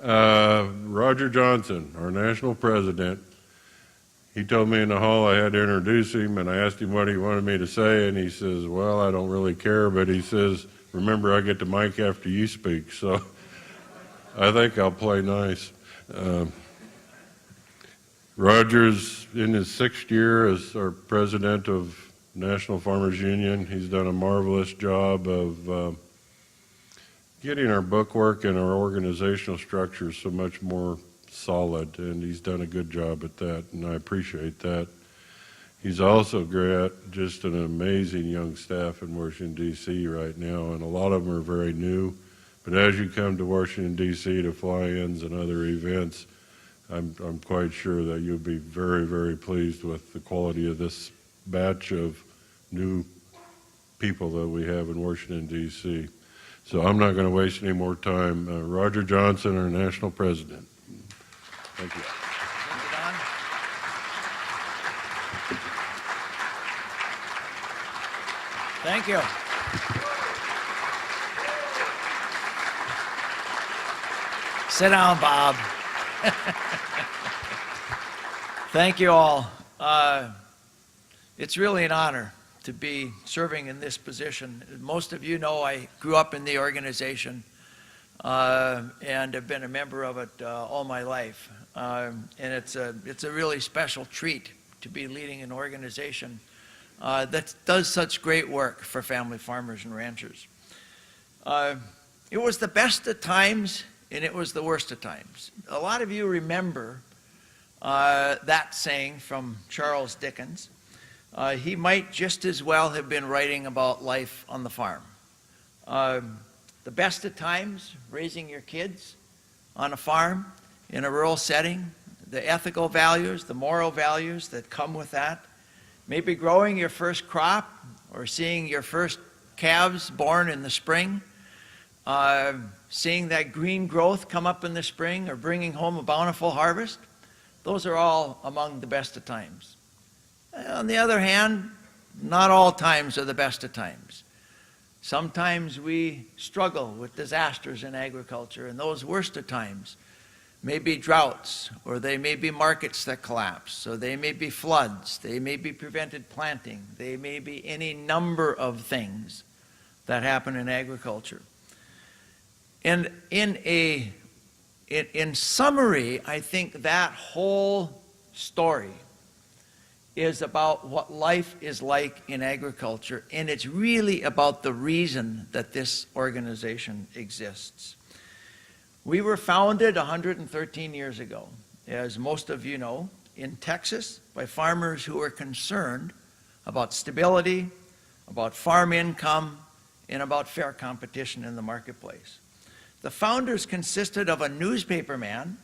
Roger Johnson, our national president, he told me in the hall I had to introduce him, and I asked him what he wanted me to say, and he says, well, I don't really care, but he says, remember, I get the mic after you speak, so I think I'll play nice. Roger's in his 6th year as our president of National Farmers Union. He's done a marvelous job of getting our bookwork and our organizational structure so much more solid, and he's done a good job at that, and I appreciate that. He's also got just an amazing young staff in Washington, D.C. right now, and a lot of them are very new. But as you come to Washington, D.C. to fly-ins and other events, I'm quite sure that you'll be very, very pleased with the quality of this batch of new people that we have in Washington, D.C. So I'm not going to waste any more time. Roger Johnson, our national president. Thank you. Thank you. Sit down, Bob. Thank you all. It's really an honor to be serving in this position. Most of you know I grew up in the organization and have been a member of it all my life. And it's a really special treat to be leading an organization that does such great work for family farmers and ranchers. It was the best of times and it was the worst of times. A lot of you remember that saying from Charles Dickens. He might just as well have been writing about life on the farm. The best of times, raising your kids on a farm in a rural setting, the ethical values, the moral values that come with that, maybe growing your first crop or seeing your first calves born in the spring, seeing that green growth come up in the spring or bringing home a bountiful harvest. Those are all among the best of times. On the other hand, not all times are the best of times. Sometimes we struggle with disasters in agriculture, and those worst of times may be droughts, or they may be markets that collapse, or they may be floods, they may be prevented planting, they may be any number of things that happen in agriculture. And in summary, I think that whole story is about what life is like in agriculture, and it's really about the reason that this organization exists. We were founded 113 years ago, as most of you know, in Texas by farmers who were concerned about stability, about farm income, and about fair competition in the marketplace. The founders consisted of a newspaperman,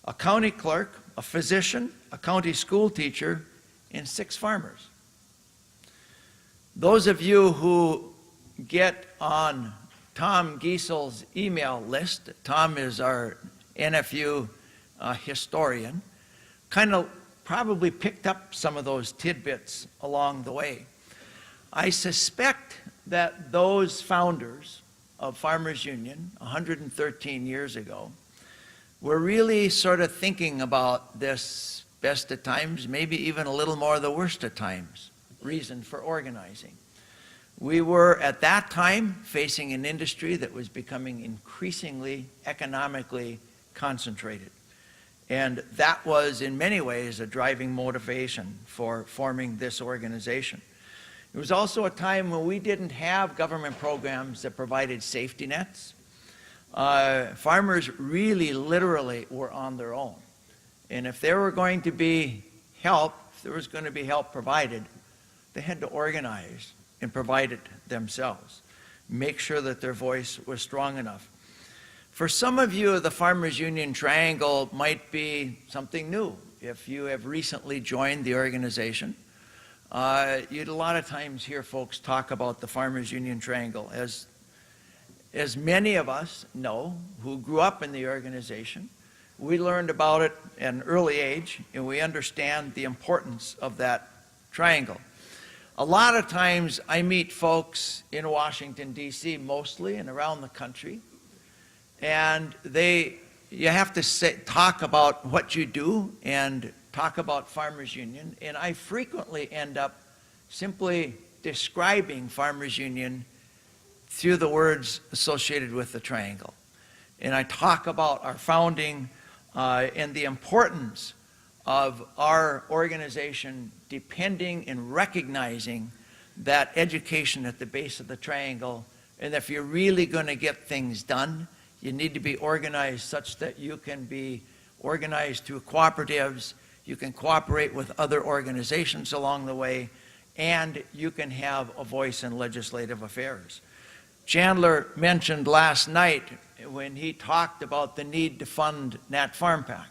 a county clerk, a physician, a county school teacher, and 6 farmers. Those of you who get on Tom Giesel's email list, Tom is our NFU historian, kind of probably picked up some of those tidbits along the way. I suspect that those founders of Farmers Union 113 years ago were really sort of thinking about this best of times, maybe even a little more the worst of times, reason for organizing. We were at that time facing an industry that was becoming increasingly economically concentrated. And that was in many ways a driving motivation for forming this organization. It was also a time when we didn't have government programs that provided safety nets. Farmers really literally were on their own. And if there were going to be help, if there was going to be help provided, they had to organize and provide it themselves. Make sure that their voice was strong enough. For some of you, the Farmers Union Triangle might be something new. If you have recently joined the organization, you'd a lot of times hear folks talk about the Farmers Union Triangle. As many of us know who grew up in the organization, we learned about it at an early age, and we understand the importance of that triangle. A lot of times I meet folks in Washington, D.C. mostly and around the country, and they you have to talk about what you do and talk about Farmers Union, and I frequently end up simply describing Farmers Union through the words associated with the triangle. And I talk about our founding and the importance of our organization depending and recognizing that education at the base of the triangle, and if you're really going to get things done, you need to be organized such that you can be organized through cooperatives, you can cooperate with other organizations along the way, and you can have a voice in legislative affairs. Chandler mentioned last night when he talked about the need to fund Nat Farm Pack,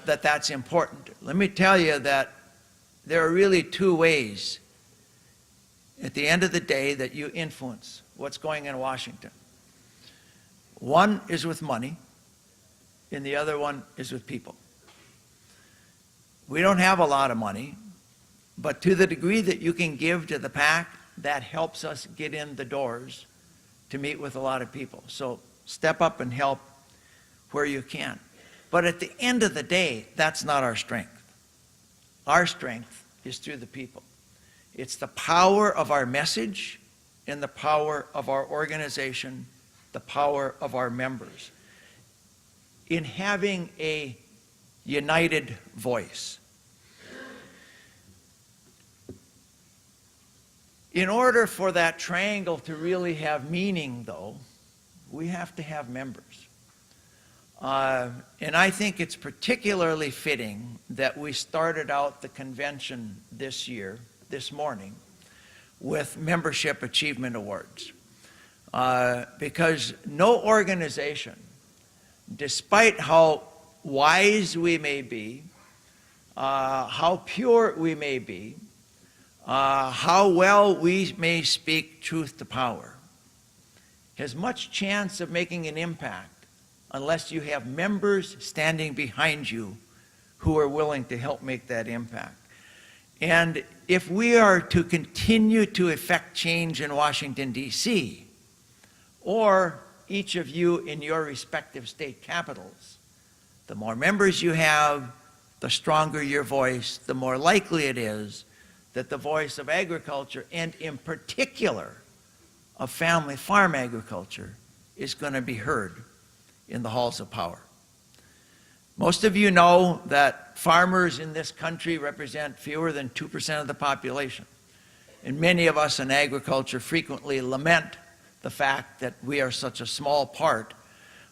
that's important. Let me tell you that there are really two ways at the end of the day that you influence what's going in Washington. One is with money, and the other one is with people. We don't have a lot of money, but to the degree that you can give to the PAC, that helps us get in the doors to meet with a lot of people. So step up and help where you can. But at the end of the day, that's not our strength. Our strength is through the people. It's the power of our message and the power of our organization, the power of our members in having a united voice. In order for that triangle to really have meaning, though, we have to have members. And I think it's particularly fitting that we started out the convention this morning, with membership achievement awards. Because no organization, despite how wise we may be, how pure we may be, how well we may speak truth to power, has much chance of making an impact unless you have members standing behind you who are willing to help make that impact. And if we are to continue to effect change in Washington, D.C., or each of you in your respective state capitals, the more members you have, the stronger your voice, the more likely it is that the voice of agriculture, and in particular of family farm agriculture, is going to be heard in the halls of power. Most of you know that farmers in this country represent fewer than 2% of the population. And many of us in agriculture frequently lament the fact that we are such a small part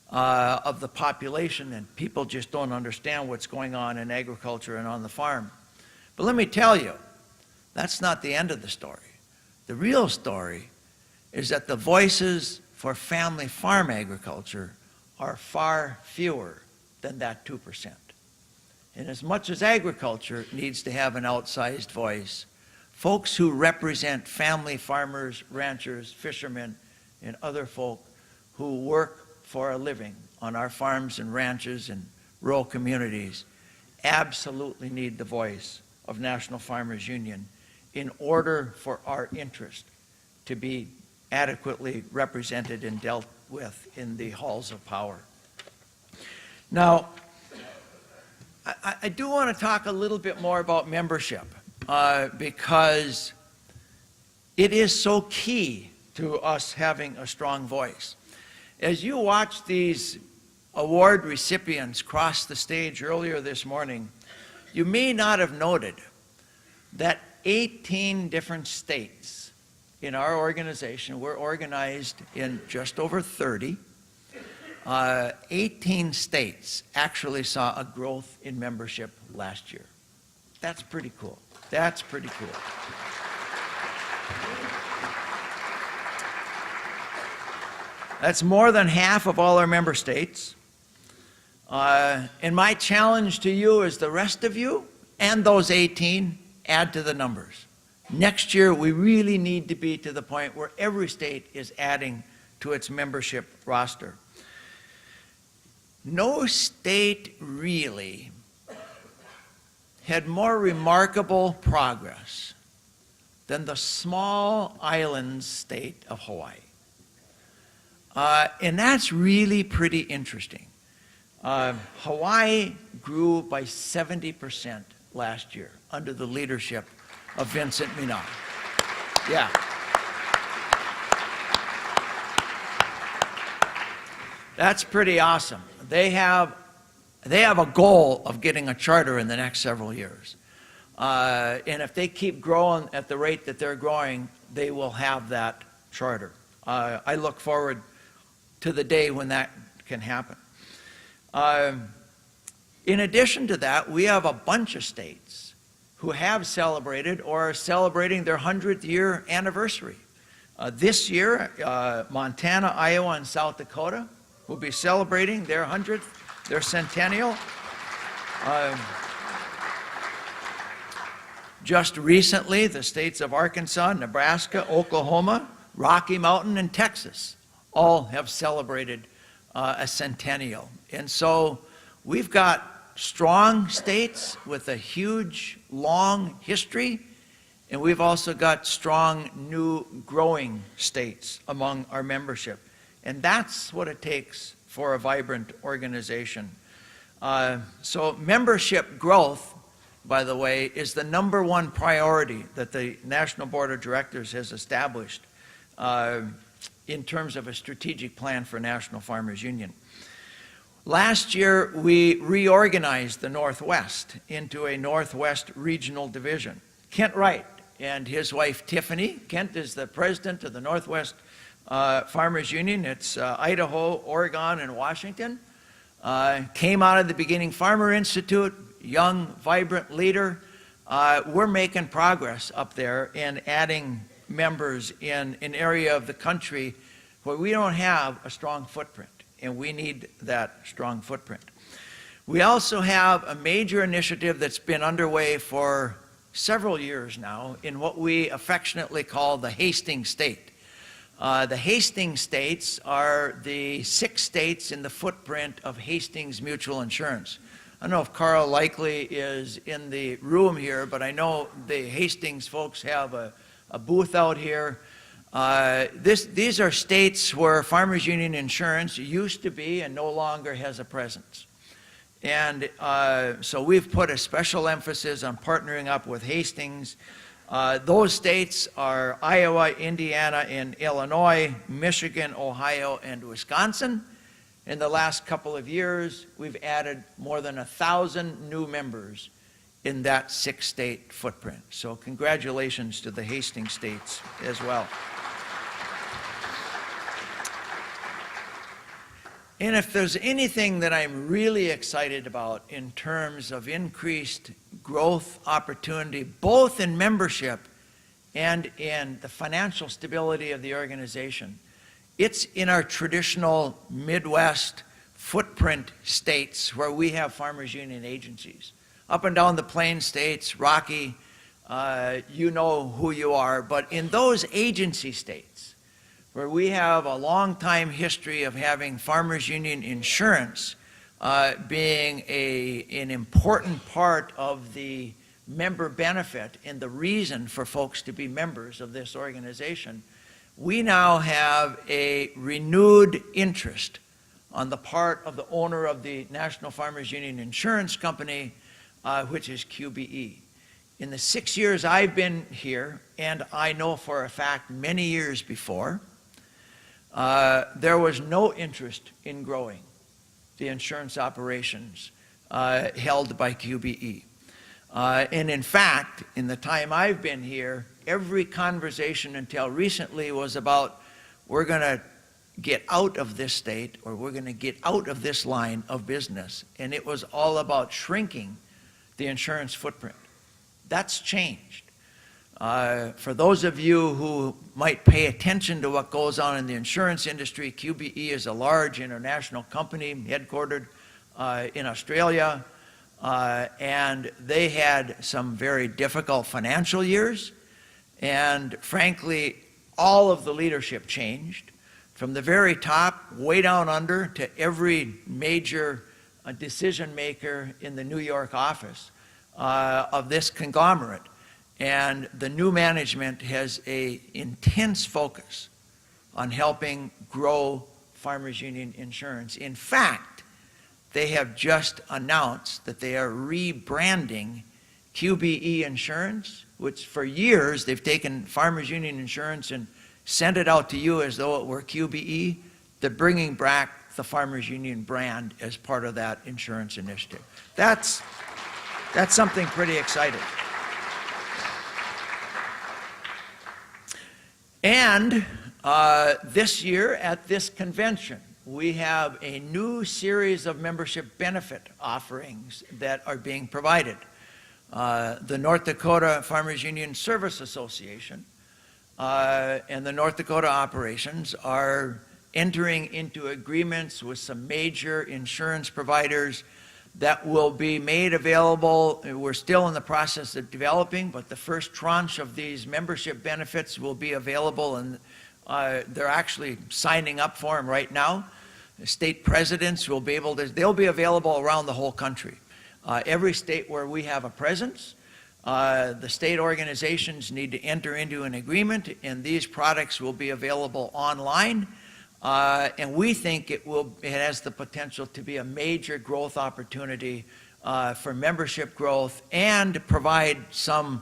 of the population, and people just don't understand what's going on in agriculture and on the farm. But let me tell you, that's not the end of the story. The real story is that the voices for family farm agriculture are far fewer than that 2%. And as much as agriculture needs to have an outsized voice, folks who represent family farmers, ranchers, fishermen, and other folk who work for a living on our farms and ranches and rural communities absolutely need the voice of National Farmers Union in order for our interest to be adequately represented and dealt with in the halls of power. Now, I do want to talk a little bit more about membership because it is so key to us having a strong voice. As you watch these award recipients cross the stage earlier this morning, you may not have noted that 18 different states in our organization, we're organized in just over 30, 18 states actually saw a growth in membership last year. That's pretty cool. That's pretty cool. That's more than half of all our member states. And my challenge to you is the rest of you and those 18 add to the numbers. Next year, we really need to be to the point where every state is adding to its membership roster. No state really had more remarkable progress than the small island state of Hawaii. And that's really pretty interesting Hawaii grew by 70% last year under the leadership of Vincent Minot. Yeah. That's pretty awesome. They have a goal of getting a charter in the next several years. And if they keep growing at the rate that they're growing, they will have that charter. I look forward to the day when that can happen. In addition to that, we have a bunch of states who have celebrated or are celebrating their 100th year anniversary. This year, Montana, Iowa, and South Dakota will be celebrating their 100th, their centennial. Just recently, the states of Arkansas, Nebraska, Oklahoma, Rocky Mountain, and Texas all have celebrated a centennial. And so we've got strong states with a huge, long history, and we've also got strong, new, growing states among our membership. And that's what it takes for a vibrant organization. So membership growth, by the way, is the #1 priority that the National Board of Directors has established in terms of a strategic plan for National Farmers Union. Last year, we reorganized the Northwest into a Northwest Regional Division. Kent Wright and his wife Tiffany, Kent is the president of the Northwest Farmers Union. It's Idaho, Oregon, and Washington. Came out of the Beginning Farmer Institute, young, vibrant leader. We're making progress up there in adding members in an area of the country where we don't have a strong footprint, and we need that strong footprint. We also have a major initiative that's been underway for several years now in what we affectionately call the Hastings State. The Hastings states are the 6 states in the footprint of Hastings Mutual Insurance. I don't know if Carl Likely is in the room here, but I know the Hastings folks have a booth out here. These are states where Farmers Union Insurance used to be and no longer has a presence. And so we've put a special emphasis on partnering up with Hastings. Those states are Iowa, Indiana, and Illinois, Michigan, Ohio, and Wisconsin. In the last couple of years, we've added more than 1,000 new members in that 6-state footprint. So congratulations to the Hastings states as well. And if there's anything that I'm really excited about in terms of increased growth opportunity, both in membership and in the financial stability of the organization, it's in our traditional Midwest footprint states where we have Farmers Union agencies. Up and down the Plain states, Rocky, you know who you are, but in those agency states where we have a long time history of having Farmers Union Insurance being an important part of the member benefit and the reason for folks to be members of this organization, we now have a renewed interest on the part of the owner of the National Farmers Union Insurance Company, which is QBE. In the 6 years I've been here, and I know for a fact many years before, there was no interest in growing the insurance operations held by QBE. And in fact, in the time I've been here, every conversation until recently was about, we're going to get out of this state, or we're going to get out of this line of business. And it was all about shrinking the insurance footprint. That's changed. For those of you who might pay attention to what goes on in the insurance industry, QBE is a large international company headquartered in Australia, and they had some very difficult financial years, and frankly, all of the leadership changed from the very top, way down under, to every major decision maker in the New York office of this conglomerate. And the new management has an intense focus on helping grow Farmers Union Insurance. In fact, they have just announced that they are rebranding QBE Insurance, which for years they've taken Farmers Union Insurance and sent it out to you as though it were QBE. They're bringing back the Farmers Union brand as part of that insurance initiative. That's something pretty exciting. And this year at this convention, we have a new series of membership benefit offerings that are being provided. The North Dakota Farmers Union Service Association and the North Dakota operations are entering into agreements with some major insurance providers that will be made available. We're still in the process of developing, but the first tranche of these membership benefits will be available, and they're actually signing up for them right now. The state presidents will be able to, they'll be available around the whole country. Every state where we have a presence, the state organizations need to enter into an agreement, and these products will be available online. And we think it has the potential to be a major growth opportunity for membership growth and provide some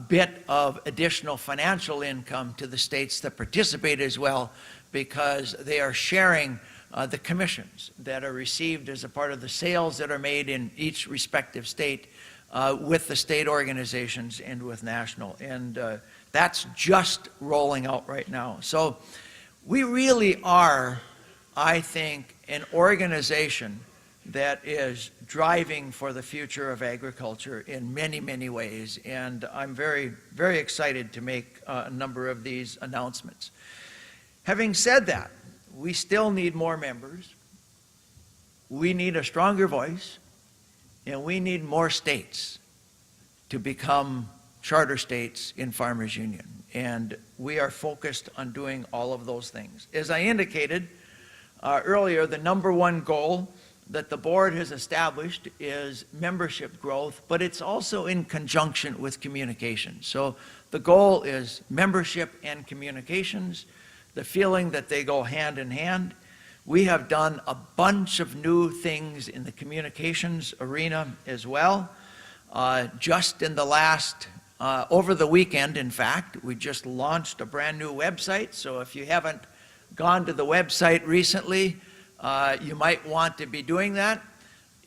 bit of additional financial income to the states that participate as well, because they are sharing the commissions that are received as a part of the sales that are made in each respective state with the state organizations and with national. And that's just rolling out right now. So we really are, I think, an organization that is driving for the future of agriculture in many, many ways. And I'm very, very excited to make a number of these announcements. Having said that, we still need more members. We need a stronger voice, and we need more states to become charter states in Farmers Union. And we are focused on doing all of those things. As I indicated earlier, the number one goal that the board has established is membership growth, but it's also in conjunction with communications. So the goal is membership and communications, the feeling that they go hand in hand. We have done a bunch of new things in the communications arena as well. Just in the last, over the weekend, in fact, we just launched a brand new website. So if you haven't gone to the website recently, you might want to be doing that.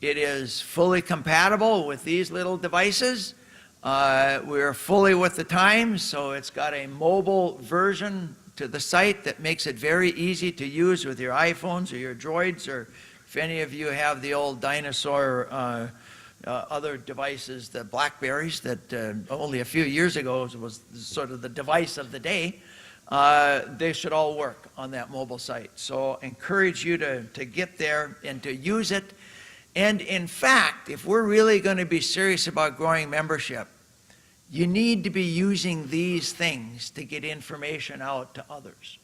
It is fully compatible with these little devices. We're fully with the times, so it's got a mobile version to the site that makes it very easy to use with your iPhones or your Droids, or if any of you have the old dinosaur other devices, the Blackberries that only a few years ago was sort of the device of the day. They should all work on that mobile site. So I encourage you to get there and to use it. And in fact, if we're really going to be serious about growing membership, you need to be using these things to get information out to others.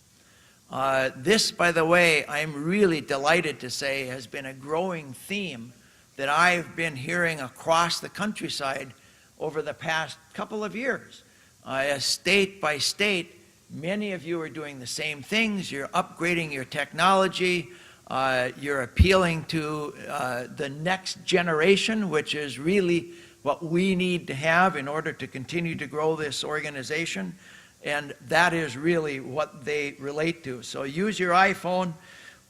This, by the way, I'm really delighted to say has been a growing theme that I've been hearing across the countryside over the past couple of years. As state by state, many of you are doing the same things. You're upgrading your technology. You're appealing to the next generation, which is really what we need to have in order to continue to grow this organization. And that is really what they relate to. So use your iPhone,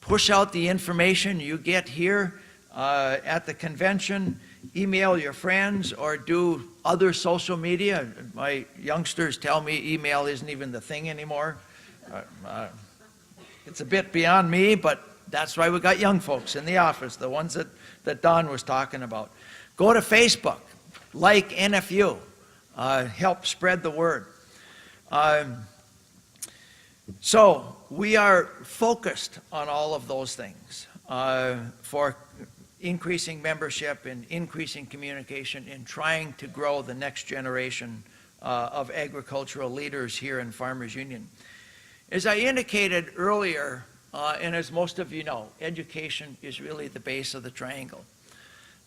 push out the information you get here at the convention, email your friends, or do other social media. My youngsters tell me email isn't even the thing anymore. It's a bit beyond me, but that's why we got young folks in the office, the ones that Don was talking about. Go to Facebook, like NFU, help spread the word. So we are focused on all of those things for increasing membership and increasing communication and trying to grow the next generation of agricultural leaders here in Farmers Union. As I indicated earlier, and as most of you know, education is really the base of the triangle.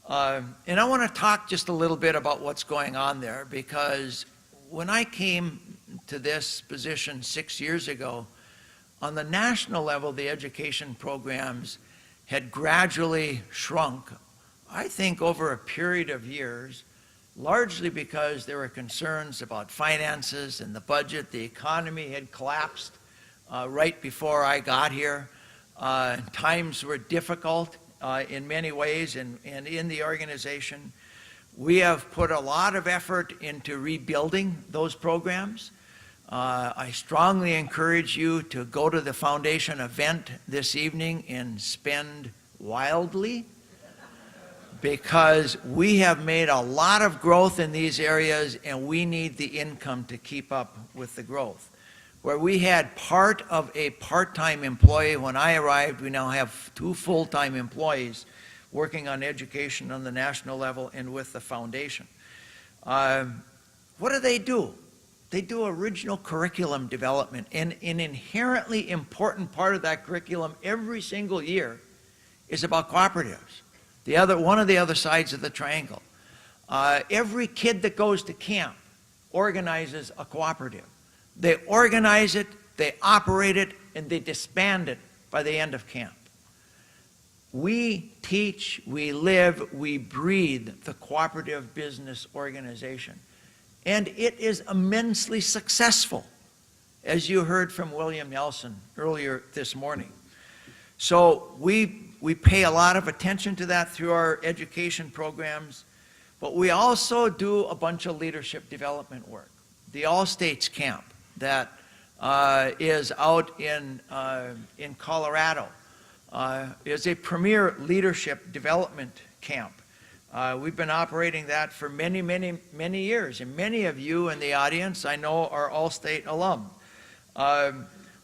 And I want to talk just a little bit about what's going on there, because when I came to this position 6 years ago, on the national level, the education programs had gradually shrunk, I think over a period of years, largely because there were concerns about finances and the budget. The economy had collapsed right before I got here. Times were difficult in many ways and in the organization. We have put a lot of effort into rebuilding those programs. I strongly encourage you to go to the foundation event this evening and spend wildly, because we have made a lot of growth in these areas and we need the income to keep up with the growth. Where we had part of a part-time employee when I arrived, we now have 2 full-time employees working on education on the national level and with the foundation. What do? They do original curriculum development, and an inherently important part of that curriculum every single year is about cooperatives. One of the other sides of the triangle. Every kid that goes to camp organizes a cooperative. They organize it, they operate it, and they disband it by the end of camp. We teach, we live, we breathe the cooperative business organization. And it is immensely successful, as you heard from William Nelson earlier this morning. So we pay a lot of attention to that through our education programs, but we also do a bunch of leadership development work. The All States Camp that is out in Colorado is a premier leadership development camp. We've been operating that for many, many, many years, and many of you in the audience I know are All-State alum.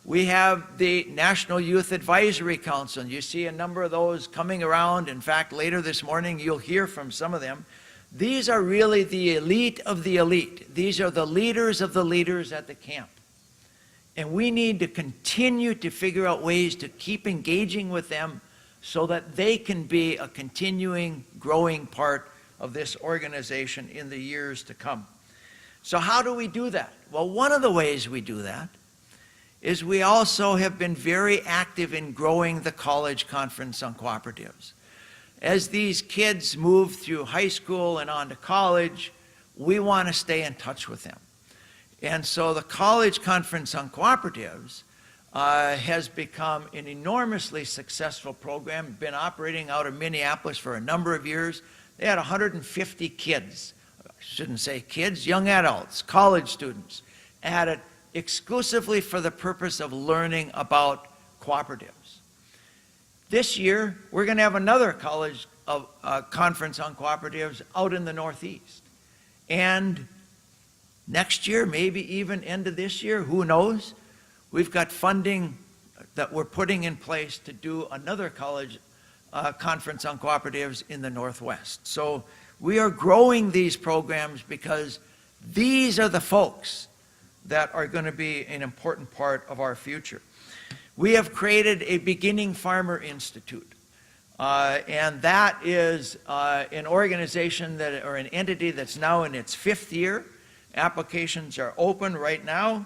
We have the National Youth Advisory Council. You see a number of those coming around. In fact, later this morning you'll hear from some of them. These are really the elite of the elite. These are the leaders of the leaders at the camp. And we need to continue to figure out ways to keep engaging with them so that they can be a continuing, growing part of this organization in the years to come. So how do we do that? Well, one of the ways we do that is we also have been very active in growing the College Conference on Cooperatives. As these kids move through high school and on to college, we want to stay in touch with them. And so the College Conference on Cooperatives has become an enormously successful program, been operating out of Minneapolis for a number of years. They had 150 kids, I shouldn't say kids, young adults, college students, at it exclusively for the purpose of learning about cooperatives. This year, we're going to have another college conference on cooperatives out in the Northeast. And next year, maybe even end of this year, who knows? We've got funding that we're putting in place to do another college conference on cooperatives in the Northwest. So we are growing these programs because these are the folks that are going to be an important part of our future. We have created a Beginning Farmer Institute, and that is an organization or an entity that's now in its 5th year. Applications are open right now.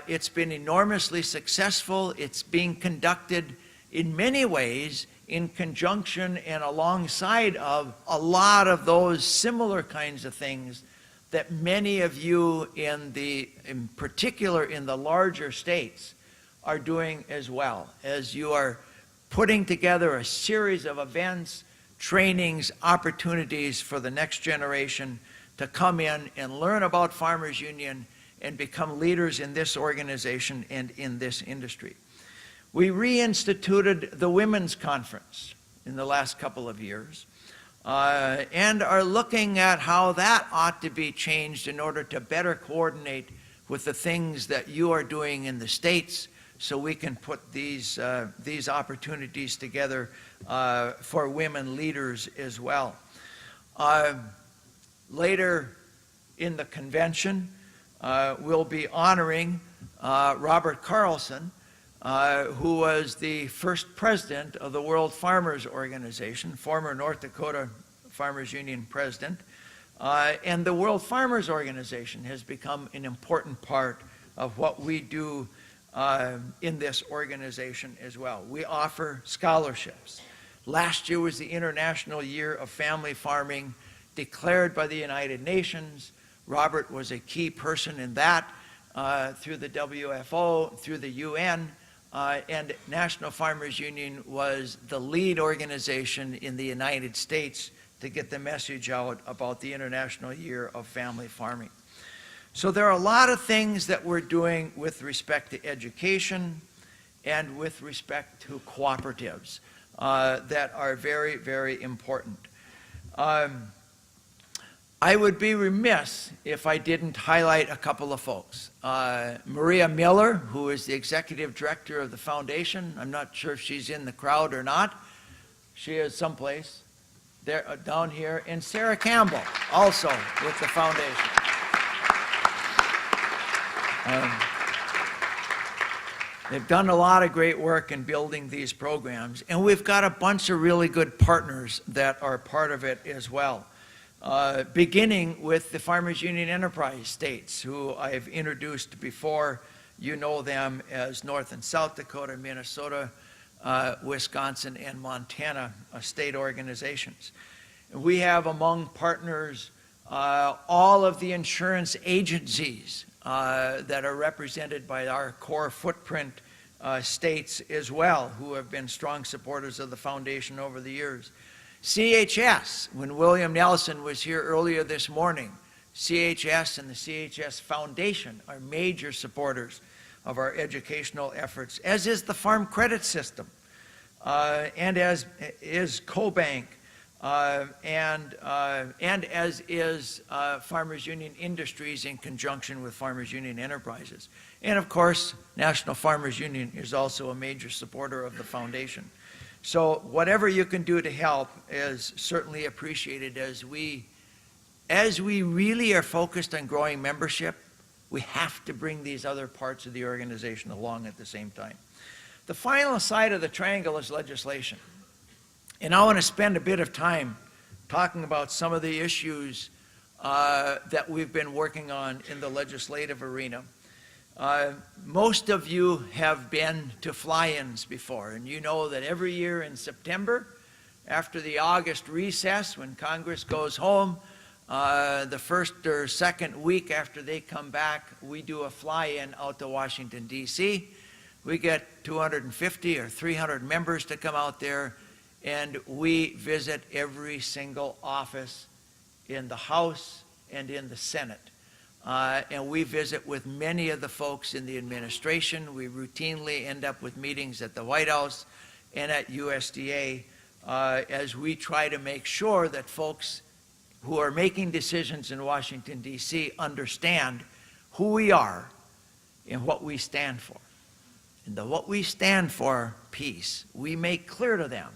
It's been enormously successful. It's being conducted in many ways in conjunction and alongside of a lot of those similar kinds of things that many of you in particular in the larger states are doing as well, as you are putting together a series of events, trainings, opportunities for the next generation to come in and learn about Farmers Union and become leaders in this organization and in this industry. We reinstituted the Women's Conference in the last couple of years and are looking at how that ought to be changed in order to better coordinate with the things that you are doing in the States so we can put these opportunities together for women leaders as well. Later in the convention, we'll be honoring Robert Carlson, who was the first president of the World Farmers Organization, former North Dakota Farmers Union president. And the World Farmers Organization has become an important part of what we do in this organization as well. We offer scholarships. Last year was the International Year of Family Farming, declared by the United Nations. Robert was a key person in that, through the WFO, through the UN, and National Farmers Union was the lead organization in the United States to get the message out about the International Year of Family Farming. So there are a lot of things that we're doing with respect to education and with respect to cooperatives that are very, very important. I would be remiss if I didn't highlight a couple of folks. Maria Miller, who is the executive director of the foundation. I'm not sure if she's in the crowd or not. She is someplace there, down here. And Sarah Campbell, also with the foundation. They've done a lot of great work in building these programs, and we've got a bunch of really good partners that are part of it as well. Beginning with the Farmers Union Enterprise states, who I've introduced before. You know them as North and South Dakota, Minnesota, Wisconsin, and Montana state organizations. We have among partners all of the insurance agencies that are represented by our core footprint states as well, who have been strong supporters of the foundation over the years. CHS, when William Nelson was here earlier this morning, CHS and the CHS Foundation are major supporters of our educational efforts, as is the Farm Credit System, and as is CoBank, and as is Farmers Union Industries in conjunction with Farmers Union Enterprises. And of course, National Farmers Union is also a major supporter of the foundation. So whatever you can do to help is certainly appreciated. As we really are focused on growing membership, we have to bring these other parts of the organization along at the same time. The final side of the triangle is legislation. And I want to spend a bit of time talking about some of the issues that we've been working on in the legislative arena. Most of you have been to fly-ins before, and you know that every year in September, after the August recess, when Congress goes home, the first or second week after they come back, we do a fly-in out to Washington, D.C. We get 250 or 300 members to come out there, and we visit every single office in the House and in the Senate. And we visit with many of the folks in the administration. We routinely end up with meetings at the White House and at USDA as we try to make sure that folks who are making decisions in Washington, D.C. understand who we are and what we stand for. And the what we stand for piece, we make clear to them,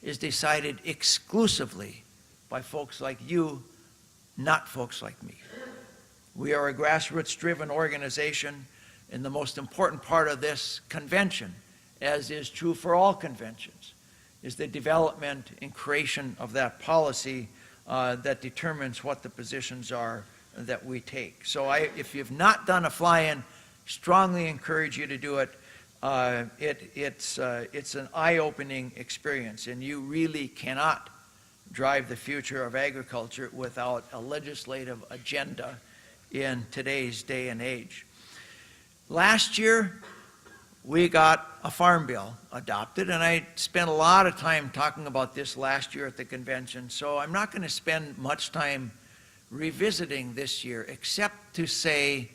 is decided exclusively by folks like you, not folks like me. We are a grassroots-driven organization, and the most important part of this convention, as is true for all conventions, is the development and creation of that policy that determines what the positions are that we take. So if you've not done a fly-in, strongly encourage you to do it. It's an eye-opening experience, and you really cannot drive the future of agriculture without a legislative agenda in today's day and age. Last year, we got a farm bill adopted, and I spent a lot of time talking about this last year at the convention, so I'm not going to spend much time revisiting this year, except to say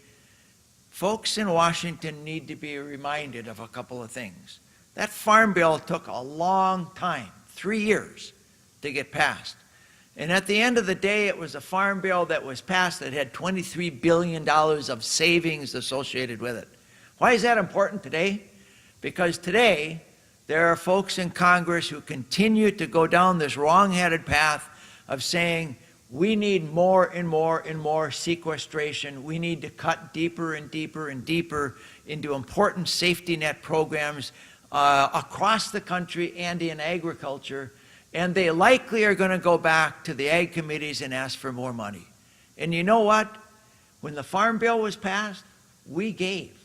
folks in Washington need to be reminded of a couple of things. That farm bill took a long time, 3 years, to get passed. And at the end of the day, it was a farm bill that was passed that had $23 billion of savings associated with it. Why is that important today? Because today, there are folks in Congress who continue to go down this wrong-headed path of saying, we need more and more and more sequestration. We need to cut deeper and deeper and deeper into important safety net programs across the country and in agriculture. And they likely are going to go back to the ag committees and ask for more money. And you know what? When the Farm Bill was passed, we gave.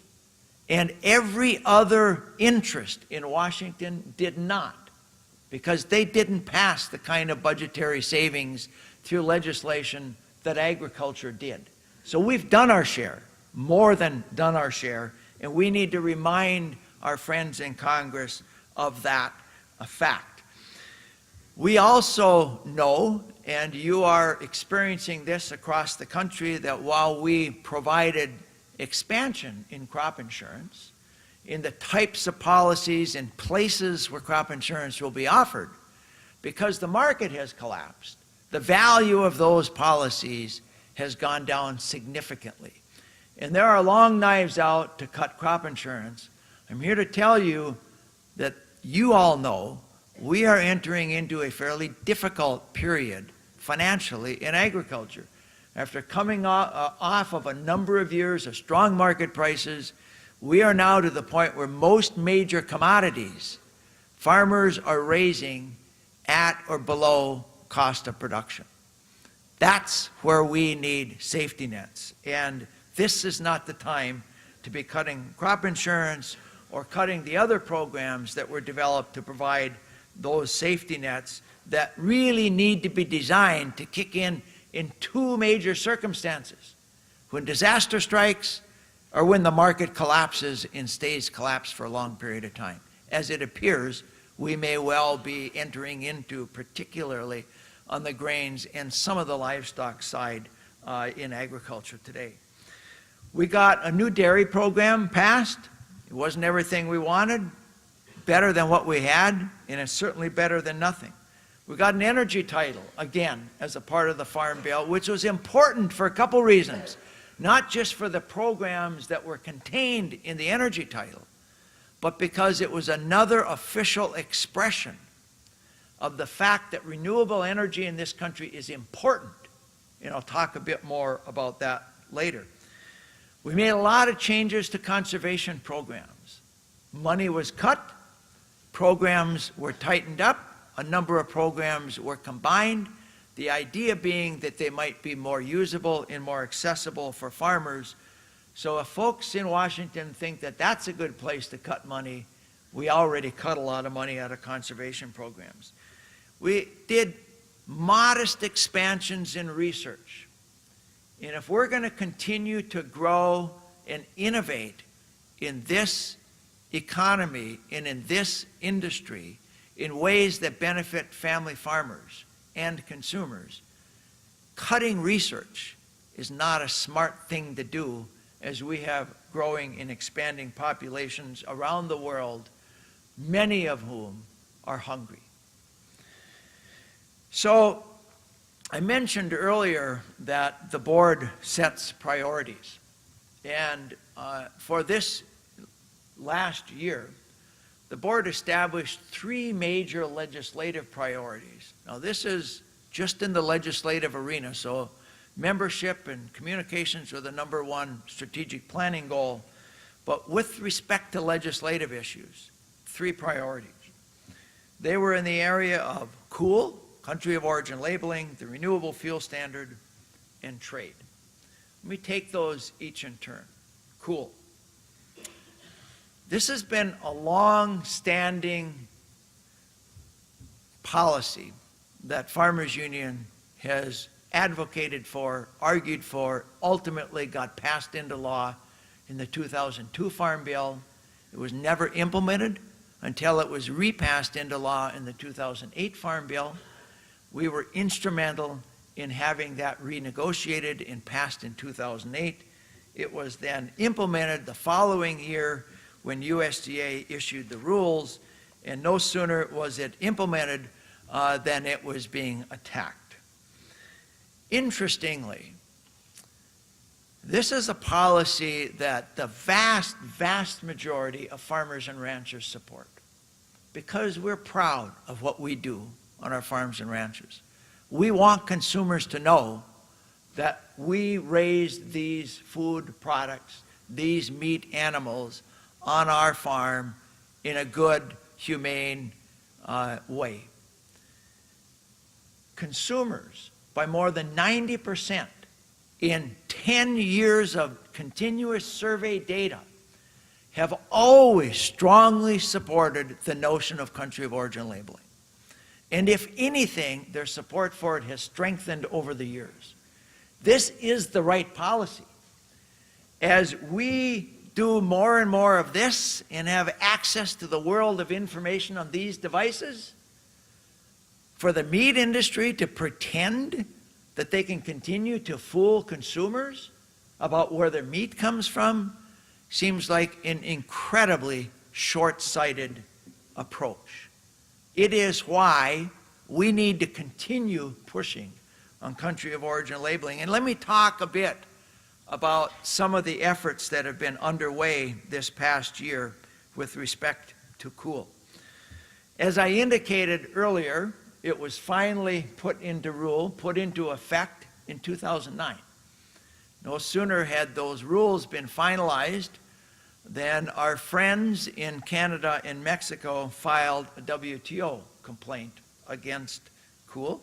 And every other interest in Washington did not, because they didn't pass the kind of budgetary savings through legislation that agriculture did. So we've done our share, more than done our share, and we need to remind our friends in Congress of that fact. We also know, and you are experiencing this across the country, that while we provided expansion in crop insurance, in the types of policies and places where crop insurance will be offered, because the market has collapsed, the value of those policies has gone down significantly. And there are long knives out to cut crop insurance. I'm here to tell you that you all know we are entering into a fairly difficult period financially in agriculture. After coming off of a number of years of strong market prices, we are now to the point where most major commodities, farmers are raising at or below cost of production. That's where we need safety nets. And this is not the time to be cutting crop insurance or cutting the other programs that were developed to provide those safety nets that really need to be designed to kick in two major circumstances: when disaster strikes or when the market collapses and stays collapsed for a long period of time. As it appears, we may well be entering into, particularly on the grains and some of the livestock side in agriculture today. We got a new dairy program passed. It wasn't everything we wanted, better than what we had, and it's certainly better than nothing. We got an energy title, again, as a part of the Farm Bill, which was important for a couple reasons. Not just for the programs that were contained in the energy title, but because it was another official expression of the fact that renewable energy in this country is important. And I'll talk a bit more about that later. We made a lot of changes to conservation programs. Money was cut, programs were tightened up, a number of programs were combined, the idea being that they might be more usable and more accessible for farmers. So if folks in Washington think that that's a good place to cut money, we already cut a lot of money out of conservation programs. We did modest expansions in research. And if we're going to continue to grow and innovate in this economy and in this industry in ways that benefit family farmers and consumers, cutting research is not a smart thing to do, as we have growing and expanding populations around the world, many of whom are hungry. So I mentioned earlier that the board sets priorities. And for this last year, the board established 3 major legislative priorities. Now, this is just in the legislative arena, so membership and communications are the #1 strategic planning goal. But with respect to legislative issues, 3 priorities. They were in the area of COOL, country of origin labeling, the renewable fuel standard, and trade. Let me take those each in turn. COOL. This has been a long-standing policy that Farmers Union has advocated for, argued for, ultimately got passed into law in the 2002 Farm Bill. It was never implemented until it was repassed into law in the 2008 Farm Bill. We were instrumental in having that renegotiated and passed in 2008. It was then implemented the following year when USDA issued the rules, and no sooner was it implemented than it was being attacked. Interestingly, this is a policy that the vast, vast majority of farmers and ranchers support, because we're proud of what we do on our farms and ranches. We want consumers to know that we raise these food products, these meat animals, on our farm in a good, humane way. Consumers, by more than 90%, in 10 years of continuous survey data, have always strongly supported the notion of country of origin labeling. And if anything, their support for it has strengthened over the years. This is the right policy. As we do more and more of this and have access to the world of information on these devices, for the meat industry to pretend that they can continue to fool consumers about where their meat comes from seems like an incredibly short-sighted approach. It is why we need to continue pushing on country of origin labeling. And let me talk a bit about some of the efforts that have been underway this past year with respect to Cool. As I indicated earlier, it was finally put into effect in 2009. No sooner had those rules been finalized than our friends in Canada and Mexico filed a WTO complaint against Cool.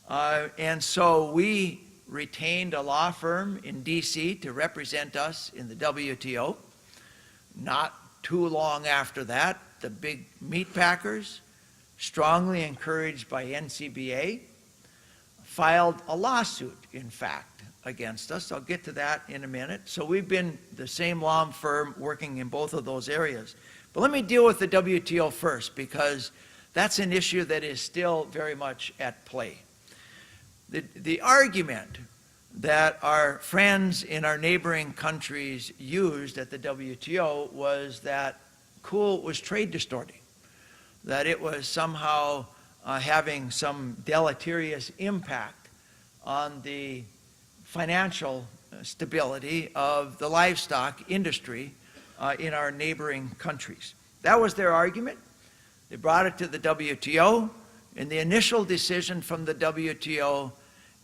And so we retained a law firm in DC to represent us in the WTO. Not too long after that, the big meat packers, strongly encouraged by NCBA, filed a lawsuit, in fact, against us. I'll get to that in a minute. So we've been the same law firm working in both of those areas. But let me deal with the WTO first, because that's an issue that is still very much at play. The argument that our friends in our neighboring countries used at the WTO was that Cool was trade distorting, that it was somehow having some deleterious impact on the financial stability of the livestock industry in our neighboring countries. That was their argument. They brought it to the WTO, and the initial decision from the WTO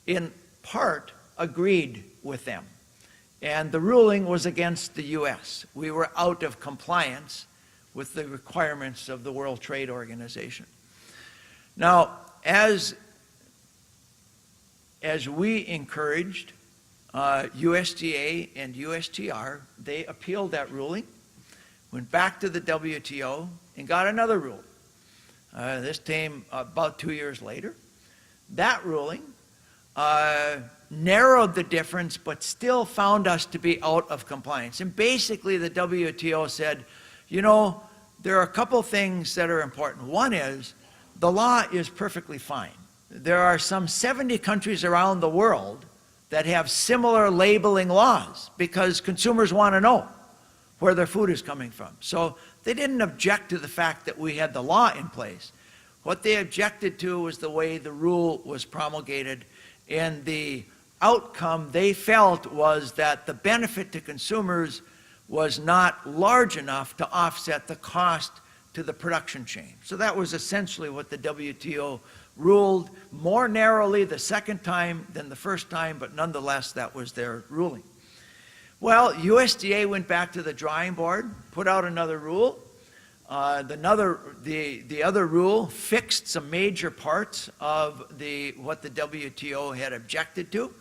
in part agreed with them. And the ruling was against the U.S. We were out of compliance with the requirements of the World Trade Organization. Now, as we encouraged USDA and USTR, they appealed that ruling, went back to the WTO, and got another ruling. This came about 2 years later. That ruling narrowed the difference, but still found us to be out of compliance. And basically, the WTO said, you know, there are a couple things that are important. One is, the law is perfectly fine. There are some 70 countries around the world that have similar labeling laws because consumers want to know where their food is coming from. So they didn't object to the fact that we had the law in place. What they objected to was the way the rule was promulgated, and the outcome they felt was that the benefit to consumers was not large enough to offset the cost to the production chain. So that was essentially what the WTO ruled, more narrowly the second time than the first time, but nonetheless that was their ruling. Well, USDA went back to the drawing board, put out another rule. The other rule fixed some major parts of what the WTO had objected to.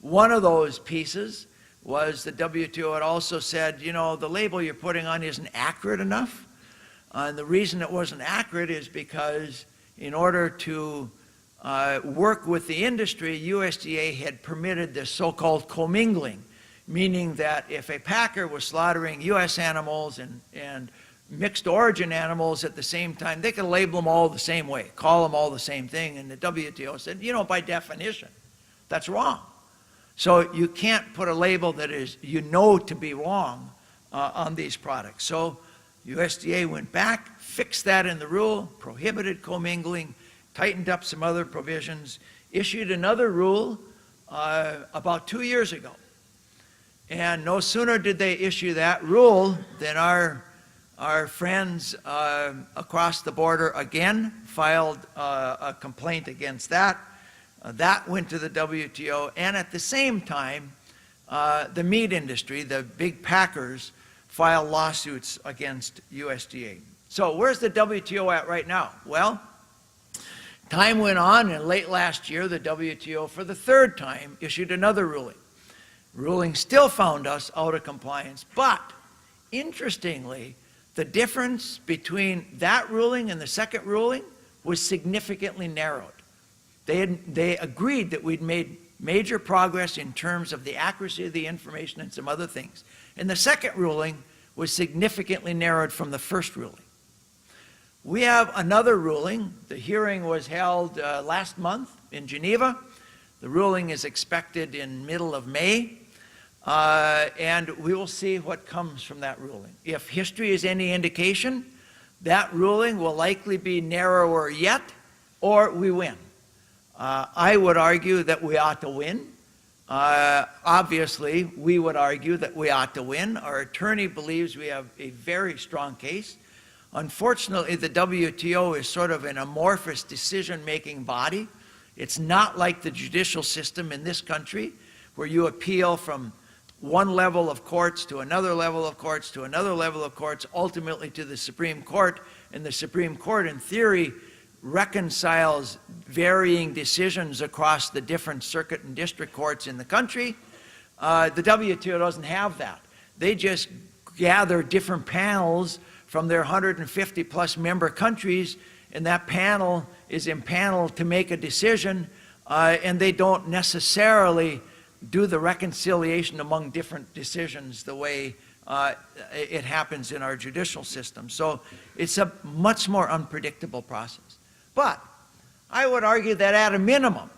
One of those pieces was the WTO had also said, you know, the label you're putting on isn't accurate enough. And the reason it wasn't accurate is because in order to work with the industry, USDA had permitted this so-called commingling, meaning that if a packer was slaughtering U.S. animals and mixed origin animals at the same time, they could label them all the same way, call them all the same thing. And the WTO said, you know, by definition, that's wrong. So you can't put a label that is, you know, to be wrong on these products. So USDA went back, fixed that in the rule, prohibited commingling, tightened up some other provisions, issued another rule about 2 years ago. And no sooner did they issue that rule than our friends across the border again filed a complaint against that. That went to the WTO, and at the same time, the meat industry, the big packers, filed lawsuits against USDA. So where's the WTO at right now? Well, time went on, and late last year, the WTO, for the third time, issued another ruling. Ruling still found us out of compliance, but Interestingly, the difference between that ruling and the second ruling was significantly narrowed. They agreed that we'd made major progress in terms of the accuracy of the information and some other things. And the second ruling was significantly narrowed from the first ruling. We have another ruling. The hearing was held last month in Geneva. The ruling is expected in middle of May. And we will see what comes from that ruling. If history is any indication, that ruling will likely be narrower yet, or we win. I would argue that we ought to win. Obviously, we would argue that we ought to win. Our attorney believes we have a very strong case. Unfortunately, the WTO is sort of an amorphous decision-making body. It's not like the judicial system in this country, where you appeal from one level of courts to another level of courts to another level of courts, ultimately to the Supreme Court. And the Supreme Court, in theory, reconciles varying decisions across the different circuit and district courts in the country. The WTO doesn't have that. They just gather different panels from their 150 plus member countries, and that panel is impaneled to make a decision, and they don't necessarily do the reconciliation among different decisions the way it happens in our judicial system. So it's a much more unpredictable process. But I would argue that at a minimum,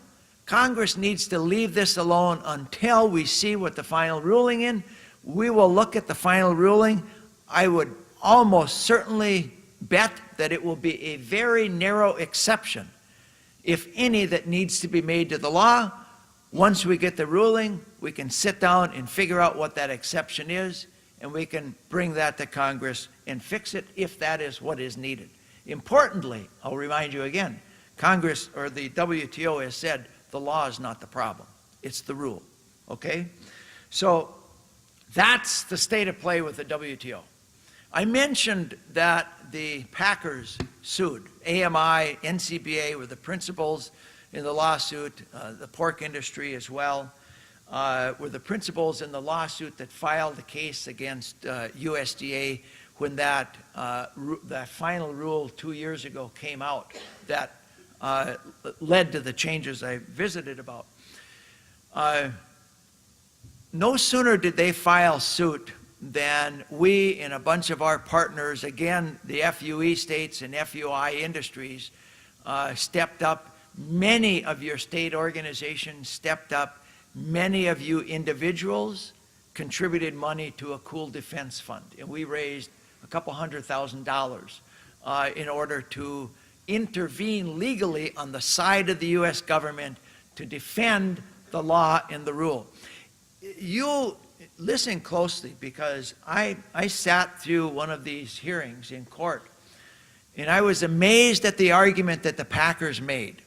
Congress needs to leave this alone until we see what the final ruling is. We will look at the final ruling. I would almost certainly bet that it will be a very narrow exception, if any, that needs to be made to the law. Once we get the ruling, we can sit down and figure out what that exception is, and we can bring that to Congress and fix it if that is what is needed. Importantly, I'll remind you again, Congress or the WTO has said the law is not the problem. It's the rule, okay? So that's the state of play with the WTO. I mentioned that the Packers sued. AMI, NCBA were the principals in the lawsuit, the pork industry as well, were the principals in the lawsuit that filed the case against USDA when that final rule 2 years ago came out that led to the changes I visited about. No sooner did they file suit than we and a bunch of our partners, again, the FUE states and FUI industries, stepped up. Many of your state organizations stepped up. Many of you individuals contributed money to a Cool Defense Fund, and we raised a couple $100,000 in order to intervene legally on the side of the U.S. government to defend the law and the rule. You listen closely, because I sat through one of these hearings in court, and I was amazed at the argument that the Packers made.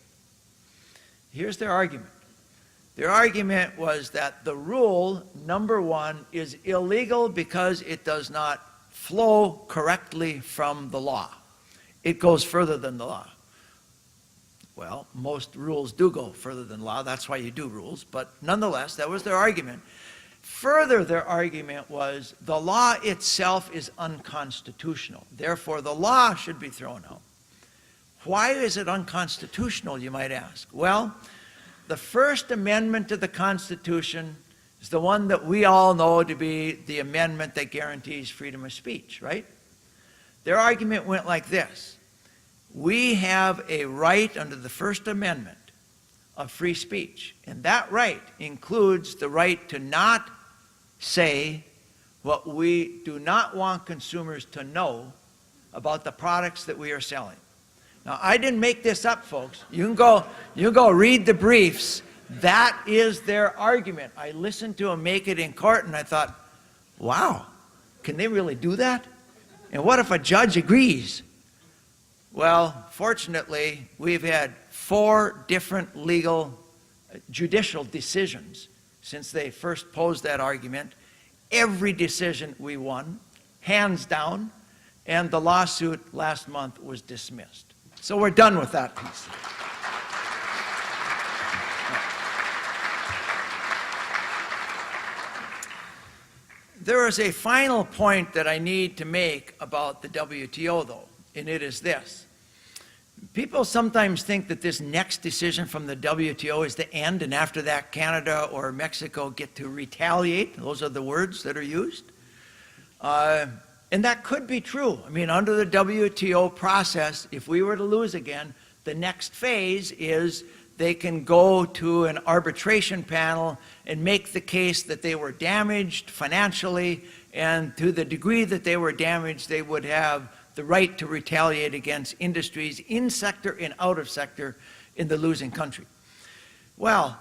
Here's their argument. Their argument was that the rule, number one, is illegal because it does not flow correctly from the law. It goes further than the law. Well, most rules do go further than law. That's why you do rules. But nonetheless, that was their argument. Further, their argument was the law itself is unconstitutional. Therefore, the law should be thrown out. Why is it unconstitutional, you might ask? Well, the First Amendment to the Constitution is the one that we all know to be the amendment that guarantees freedom of speech, right? Their argument went like this. We have a right under the First Amendment of free speech, and that right includes the right to not say what we do not want consumers to know about the products that we are selling. Now, I didn't make this up, folks. You can go read the briefs. That is their argument. I listened to them make it in court, and I thought, wow, can they really do that? And what if a judge agrees? Well, fortunately, we've had 4 different judicial decisions since they first posed that argument. Every decision we won, hands down, and the lawsuit last month was dismissed. So we're done with that piece. There is a final point that I need to make about the WTO, though, and it is this. People sometimes think that this next decision from the WTO is the end, and after that, Canada or Mexico get to retaliate. Those are the words that are used. And that could be true. I mean, under the WTO process, if we were to lose again, the next phase is they can go to an arbitration panel and make the case that they were damaged financially, and to the degree that they were damaged, they would have the right to retaliate against industries in sector and out of sector in the losing country. Well,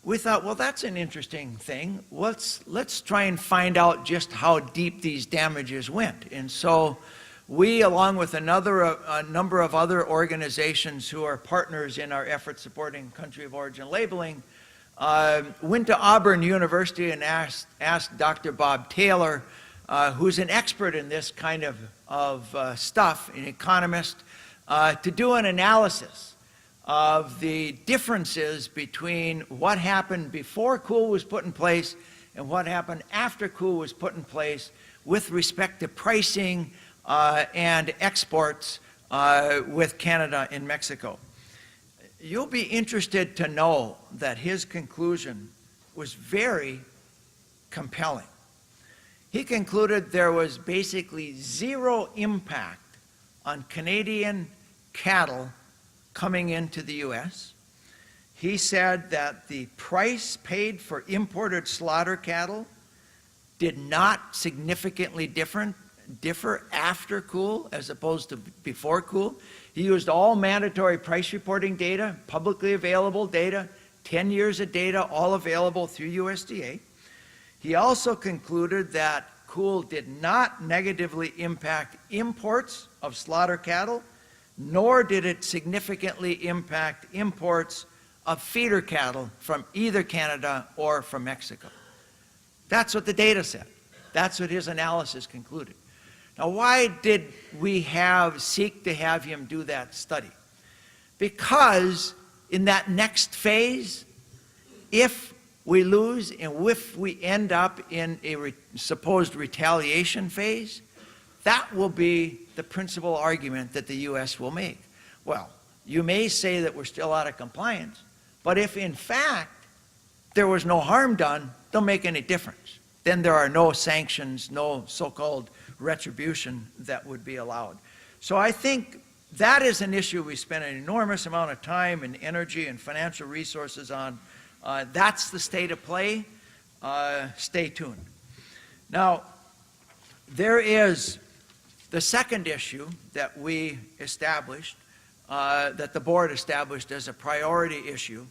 we thought, well, that's an interesting thing. Let's try and find out just how deep these damages went. And so we, along with a number of other organizations who are partners in our efforts supporting country of origin labeling, went to Auburn University and asked Dr. Bob Taylor, who's an expert in this kind of stuff, an economist, to do an analysis of the differences between what happened before COOL was put in place and what happened after COOL was put in place with respect to pricing and exports with Canada and Mexico. You'll be interested to know that his conclusion was very compelling. He concluded there was basically zero impact on Canadian cattle coming into the U.S. He said that the price paid for imported slaughter cattle did not significantly differ after COOL as opposed to before COOL. He used all mandatory price reporting data, publicly available data, 10 years of data, all available through USDA. He also concluded that COOL did not negatively impact imports of slaughter cattle, nor did it significantly impact imports of feeder cattle from either Canada or from Mexico. That's what the data said. That's what his analysis concluded. Now, why did we seek to have him do that study? Because in that next phase, if we lose and if we end up in a supposed retaliation phase, that will be the principal argument that the U.S. will make. Well, you may say that we're still out of compliance, but if in fact there was no harm done, don't make any difference. Then there are no sanctions, no so-called retribution that would be allowed. So I think that is an issue we spend an enormous amount of time and energy and financial resources on. That's the state of play. Stay tuned. Now, there is the second issue that we established, that the board established as a priority issue,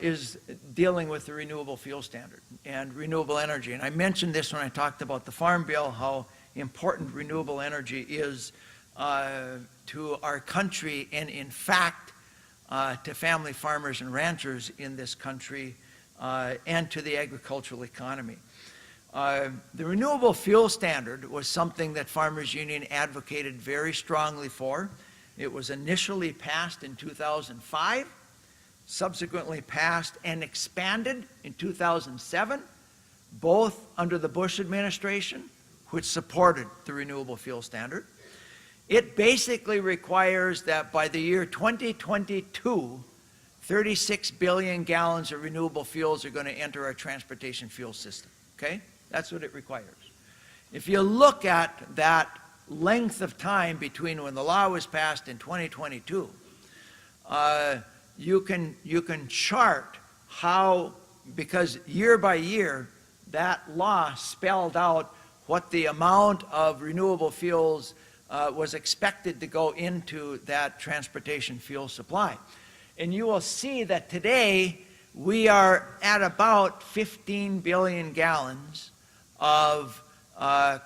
is dealing with the renewable fuel standard and renewable energy. And I mentioned this when I talked about the Farm Bill, how important renewable energy is to our country and, in fact, to family farmers and ranchers in this country and to the agricultural economy. The renewable fuel standard was something that Farmers Union advocated very strongly for. It was initially passed in 2005, subsequently passed and expanded in 2007, both under the Bush administration, which supported the renewable fuel standard. It basically requires that by the year 2022, 36 billion gallons of renewable fuels are going to enter our transportation fuel system, okay? That's what it requires. If you look at that length of time between when the law was passed in 2022, you can chart how, because year by year, that law spelled out what the amount of renewable fuels was expected to go into that transportation fuel supply. And you will see that today we are at about 15 billion gallons of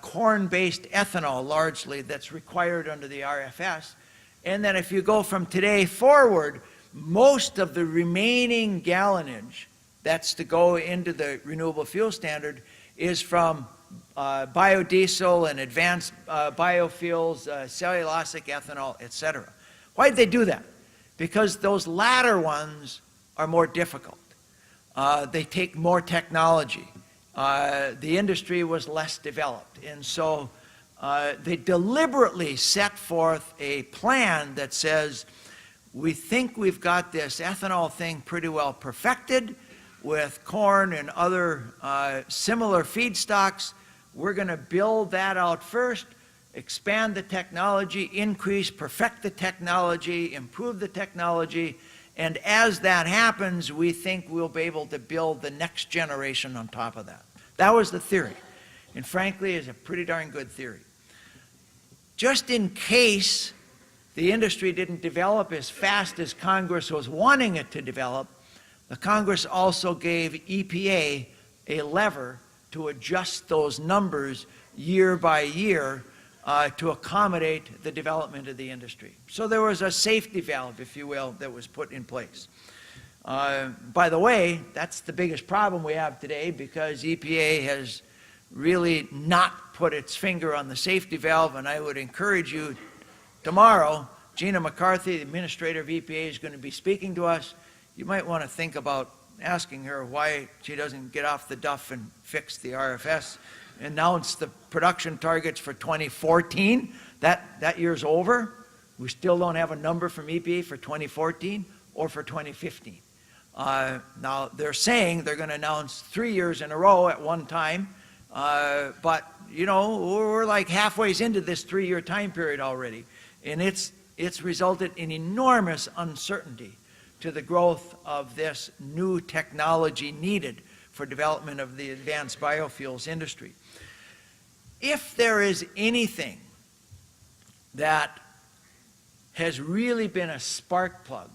corn-based ethanol, largely, that's required under the RFS. And then if you go from today forward, most of the remaining gallonage that's to go into the renewable fuel standard is from biodiesel and advanced biofuels, cellulosic ethanol, etc. Why'd they do that? Because those latter ones are more difficult. They take more technology. the industry was less developed. And so they deliberately set forth a plan that says, we think we've got this ethanol thing pretty well perfected with corn and other similar feedstocks. We're going to build that out first, expand the technology, increase, perfect the technology, improve the technology, and as that happens, we think we'll be able to build the next generation on top of that. That was the theory. And frankly, it's a pretty darn good theory. Just in case the industry didn't develop as fast as Congress was wanting it to develop, the Congress also gave EPA a lever to adjust those numbers year by year to accommodate the development of the industry. So there was a safety valve, if you will, that was put in place. By the way, that's the biggest problem we have today, because EPA has really not put its finger on the safety valve, and I would encourage you tomorrow, Gina McCarthy, the administrator of EPA, is going to be speaking to us. You might want to think about asking her why she doesn't get off the duff and fix the RFS, announce the production targets for 2014. That year's over. We still don't have a number from EPA for 2014 or for 2015. Now, they're saying they're going to announce 3 years in a row at one time, but, you know, we're like halfway into this 3-year time period already, and it's resulted in enormous uncertainty to the growth of this new technology needed for development of the advanced biofuels industry. If there is anything that has really been a spark plug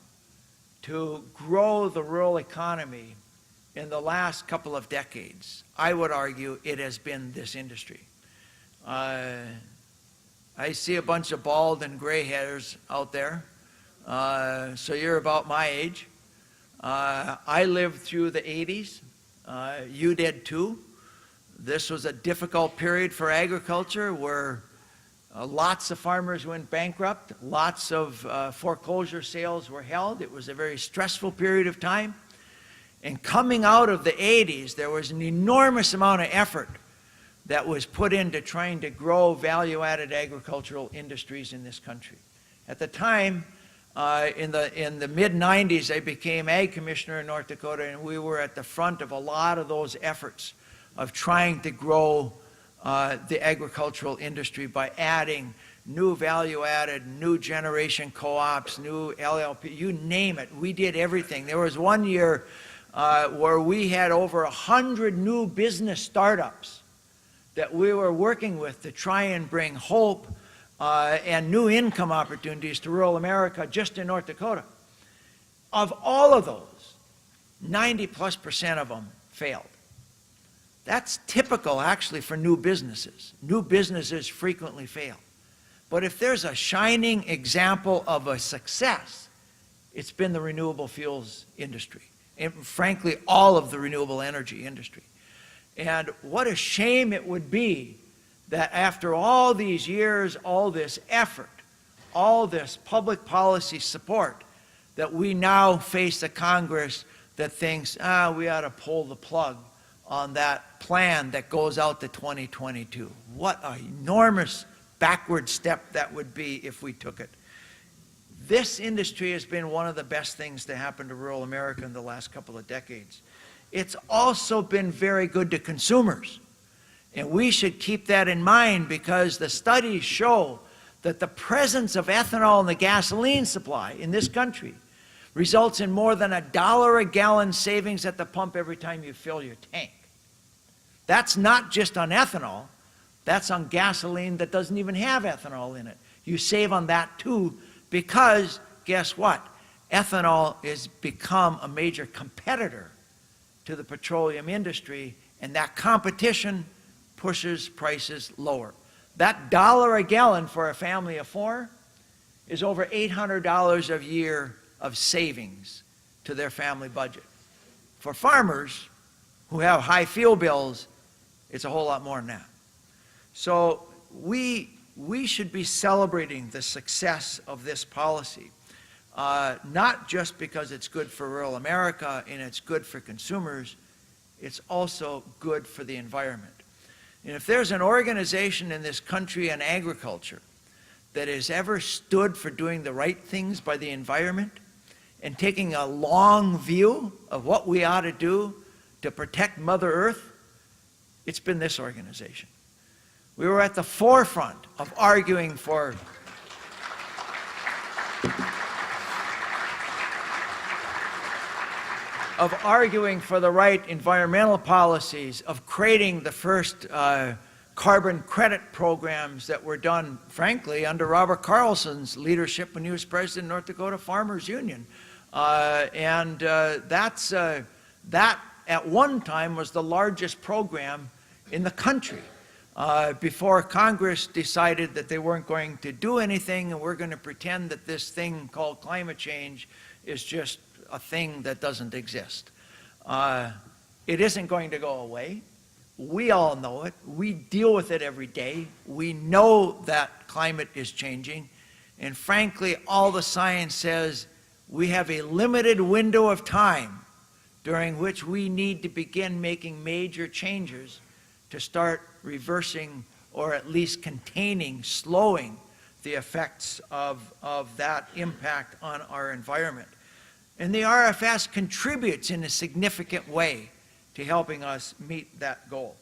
to grow the rural economy in the last couple of decades, I would argue it has been this industry. I see a bunch of bald and gray hairs out there, so you're about my age. I lived through the 80s. You did too. This was a difficult period for agriculture where lots of farmers went bankrupt, lots of foreclosure sales were held. It was a very stressful period of time. And coming out of the 80s, there was an enormous amount of effort that was put into trying to grow value-added agricultural industries in this country. At the time, in the mid-90s, I became Ag Commissioner in North Dakota, and we were at the front of a lot of those efforts of trying to grow the agricultural industry by adding new value-added, new generation co-ops, new LLP, you name it. We did everything. There was one year where we had over 100 new business startups that we were working with to try and bring hope and new income opportunities to rural America just in North Dakota. Of all of those, 90+% of them failed. That's typical, actually, for new businesses. New businesses frequently fail. But if there's a shining example of a success, it's been the renewable fuels industry, and frankly, all of the renewable energy industry. And what a shame it would be that after all these years, all this effort, all this public policy support, that we now face a Congress that thinks, we ought to pull the plug on that plan that goes out to 2022. What an enormous backward step that would be if we took it. This industry has been one of the best things to happen to rural America in the last couple of decades. It's also been very good to consumers. And we should keep that in mind, because the studies show that the presence of ethanol in the gasoline supply in this country results in more than $1 a gallon savings at the pump every time you fill your tank. That's not just on ethanol, that's on gasoline that doesn't even have ethanol in it. You save on that too, because guess what? Ethanol has become a major competitor to the petroleum industry, and that competition pushes prices lower. That $1 a gallon for a family of 4 is over $800 a year of savings to their family budget. For farmers who have high fuel bills, it's a whole lot more than that. So we should be celebrating the success of this policy, not just because it's good for rural America and it's good for consumers, it's also good for the environment. And if there's an organization in this country on agriculture that has ever stood for doing the right things by the environment and taking a long view of what we ought to do to protect Mother Earth, it's been this organization. We were at the forefront of arguing for the right environmental policies, of creating the first carbon credit programs that were done, frankly, under Robert Carlson's leadership when he was president of North Dakota Farmers Union. That at one time was the largest program in the country before Congress decided that they weren't going to do anything and we're going to pretend that this thing called climate change is just a thing that doesn't exist. It isn't going to go away. We all know it. We deal with it every day. We know that climate is changing. And frankly, all the science says we have a limited window of time during which we need to begin making major changes to start reversing or at least containing, slowing the effects of that impact on our environment. And the RFS contributes in a significant way to helping us meet that goal.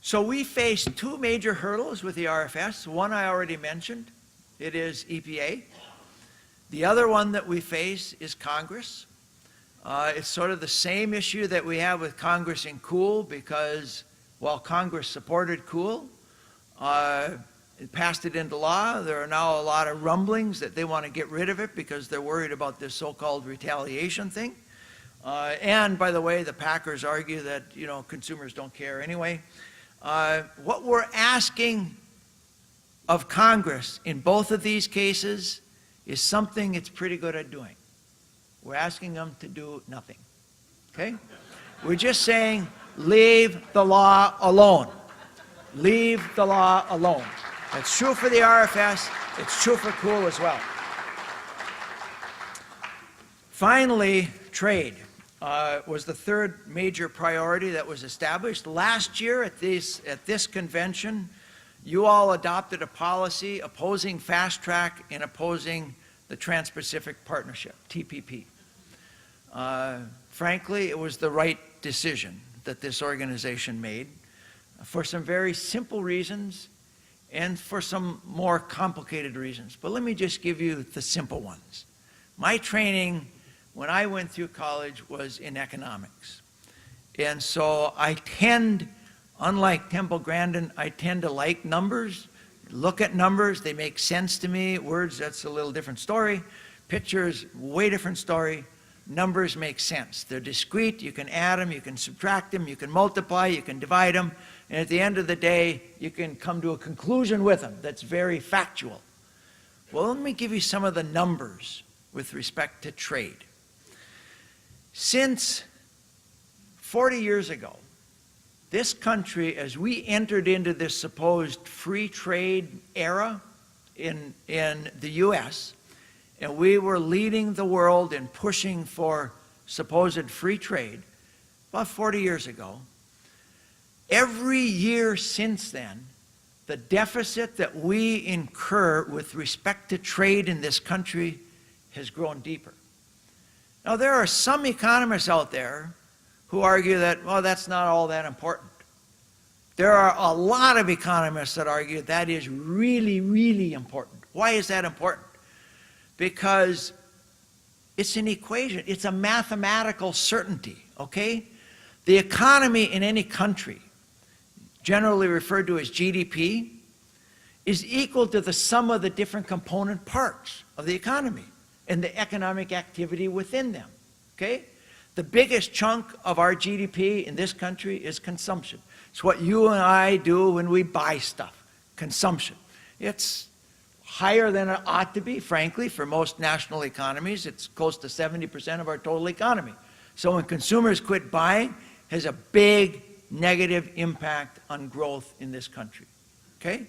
So we face two major hurdles with the RFS. One I already mentioned. It is EPA. The other one that we face is Congress. It's sort of the same issue that we have with Congress in Cool, because while Congress supported Cool, it passed it into law. There are now a lot of rumblings that they want to get rid of it because they're worried about this so-called retaliation thing. And by the way, the Packers argue that, you know, consumers don't care anyway. What we're asking of Congress in both of these cases is something it's pretty good at doing. We're asking them to do nothing, okay? We're just saying, leave the law alone. Leave the law alone. That's true for the RFS. It's true for Cool as well. Finally, trade was the third major priority that was established. Last year at this convention, you all adopted a policy opposing fast track and opposing the Trans-Pacific Partnership, TPP. Frankly, it was the right decision that this organization made for some very simple reasons and for some more complicated reasons. But let me just give you the simple ones. My training when I went through college was in economics. And so I tend, unlike Temple Grandin, I tend to like numbers, look at numbers, they make sense to me. Words, that's a little different story. Pictures, way different story. Numbers make sense. They're discrete, you can add them, you can subtract them, you can multiply, you can divide them, and at the end of the day, you can come to a conclusion with them that's very factual. Well, let me give you some of the numbers with respect to trade. Since 40 years ago, this country, as we entered into this supposed free trade era in the U.S., and we were leading the world in pushing for supposed free trade, about 40 years ago, every year since then, the deficit that we incur with respect to trade in this country has grown deeper. Now, there are some economists out there who argue that, well, that's not all that important. There are a lot of economists that argue that is really, really important. Why is that important? Because it's an equation. It's a mathematical certainty, okay? The economy in any country, generally referred to as GDP, is equal to the sum of the different component parts of the economy and the economic activity within them, okay? The biggest chunk of our GDP in this country is consumption. It's what you and I do when we buy stuff, consumption. It's higher than it ought to be, frankly, for most national economies. It's close to 70% of our total economy. So when consumers quit buying, it has a big negative impact on growth in this country, okay?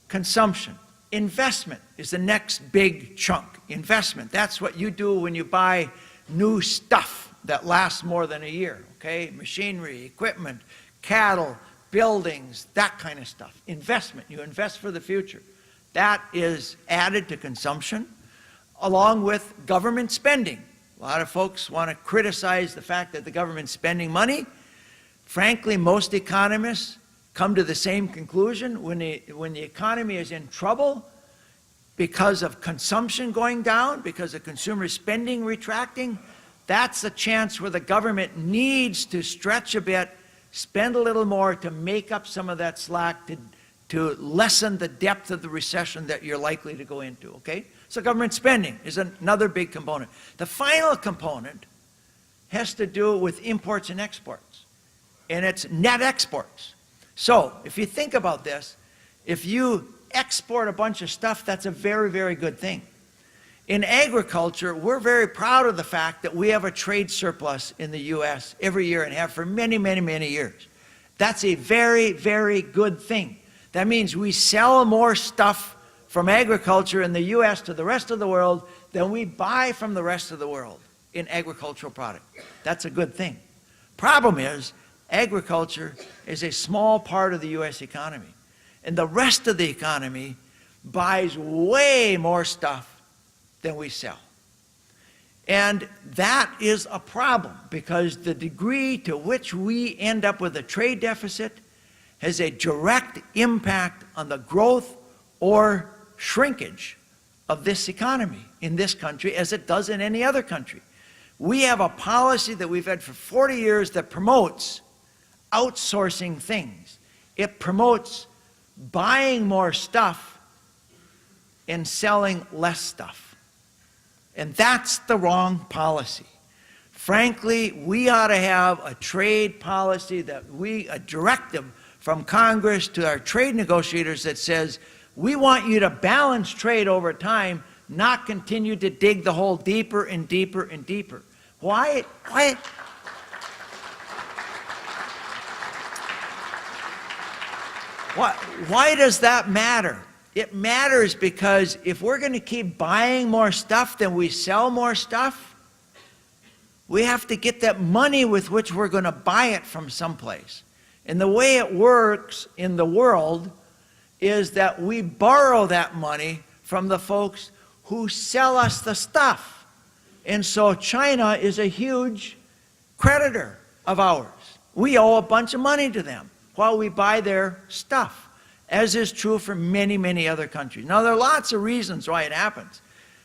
Consumption. Investment is the next big chunk. Investment, that's what you do when you buy new stuff, that lasts more than a year, okay? Machinery, equipment, cattle, buildings, that kind of stuff. Investment, you invest for the future. That is added to consumption, along with government spending. A lot of folks want to criticize the fact that the government's spending money. Frankly, most economists come to the same conclusion. When the economy is in trouble because of consumption going down, because of consumer spending retracting, that's a chance where the government needs to stretch a bit, spend a little more to make up some of that slack, to lessen the depth of the recession that you're likely to go into, okay? So government spending is another big component. The final component has to do with imports and exports, and it's net exports. So if you think about this, if you export a bunch of stuff, that's a very, very good thing. In agriculture, we're very proud of the fact that we have a trade surplus in the U.S. every year and have for many, many, many years. That's a very, very good thing. That means we sell more stuff from agriculture in the U.S. to the rest of the world than we buy from the rest of the world in agricultural product. That's a good thing. Problem is, agriculture is a small part of the U.S. economy, and the rest of the economy buys way more stuff than we sell. And that is a problem, because the degree to which we end up with a trade deficit has a direct impact on the growth or shrinkage of this economy in this country, as it does in any other country. We have a policy that we've had for 40 years that promotes outsourcing things. It promotes buying more stuff and selling less stuff. And that's the wrong policy. Frankly, we ought to have a trade policy a directive from Congress to our trade negotiators that says, we want you to balance trade over time, not continue to dig the hole deeper and deeper and deeper. Why does that matter? It matters because if we're going to keep buying more stuff than we sell more stuff, we have to get that money with which we're going to buy it from someplace. And the way it works in the world is that we borrow that money from the folks who sell us the stuff. And so China is a huge creditor of ours. We owe a bunch of money to them while we buy their stuff, as is true for many, many other countries. Now, there are lots of reasons why it happens,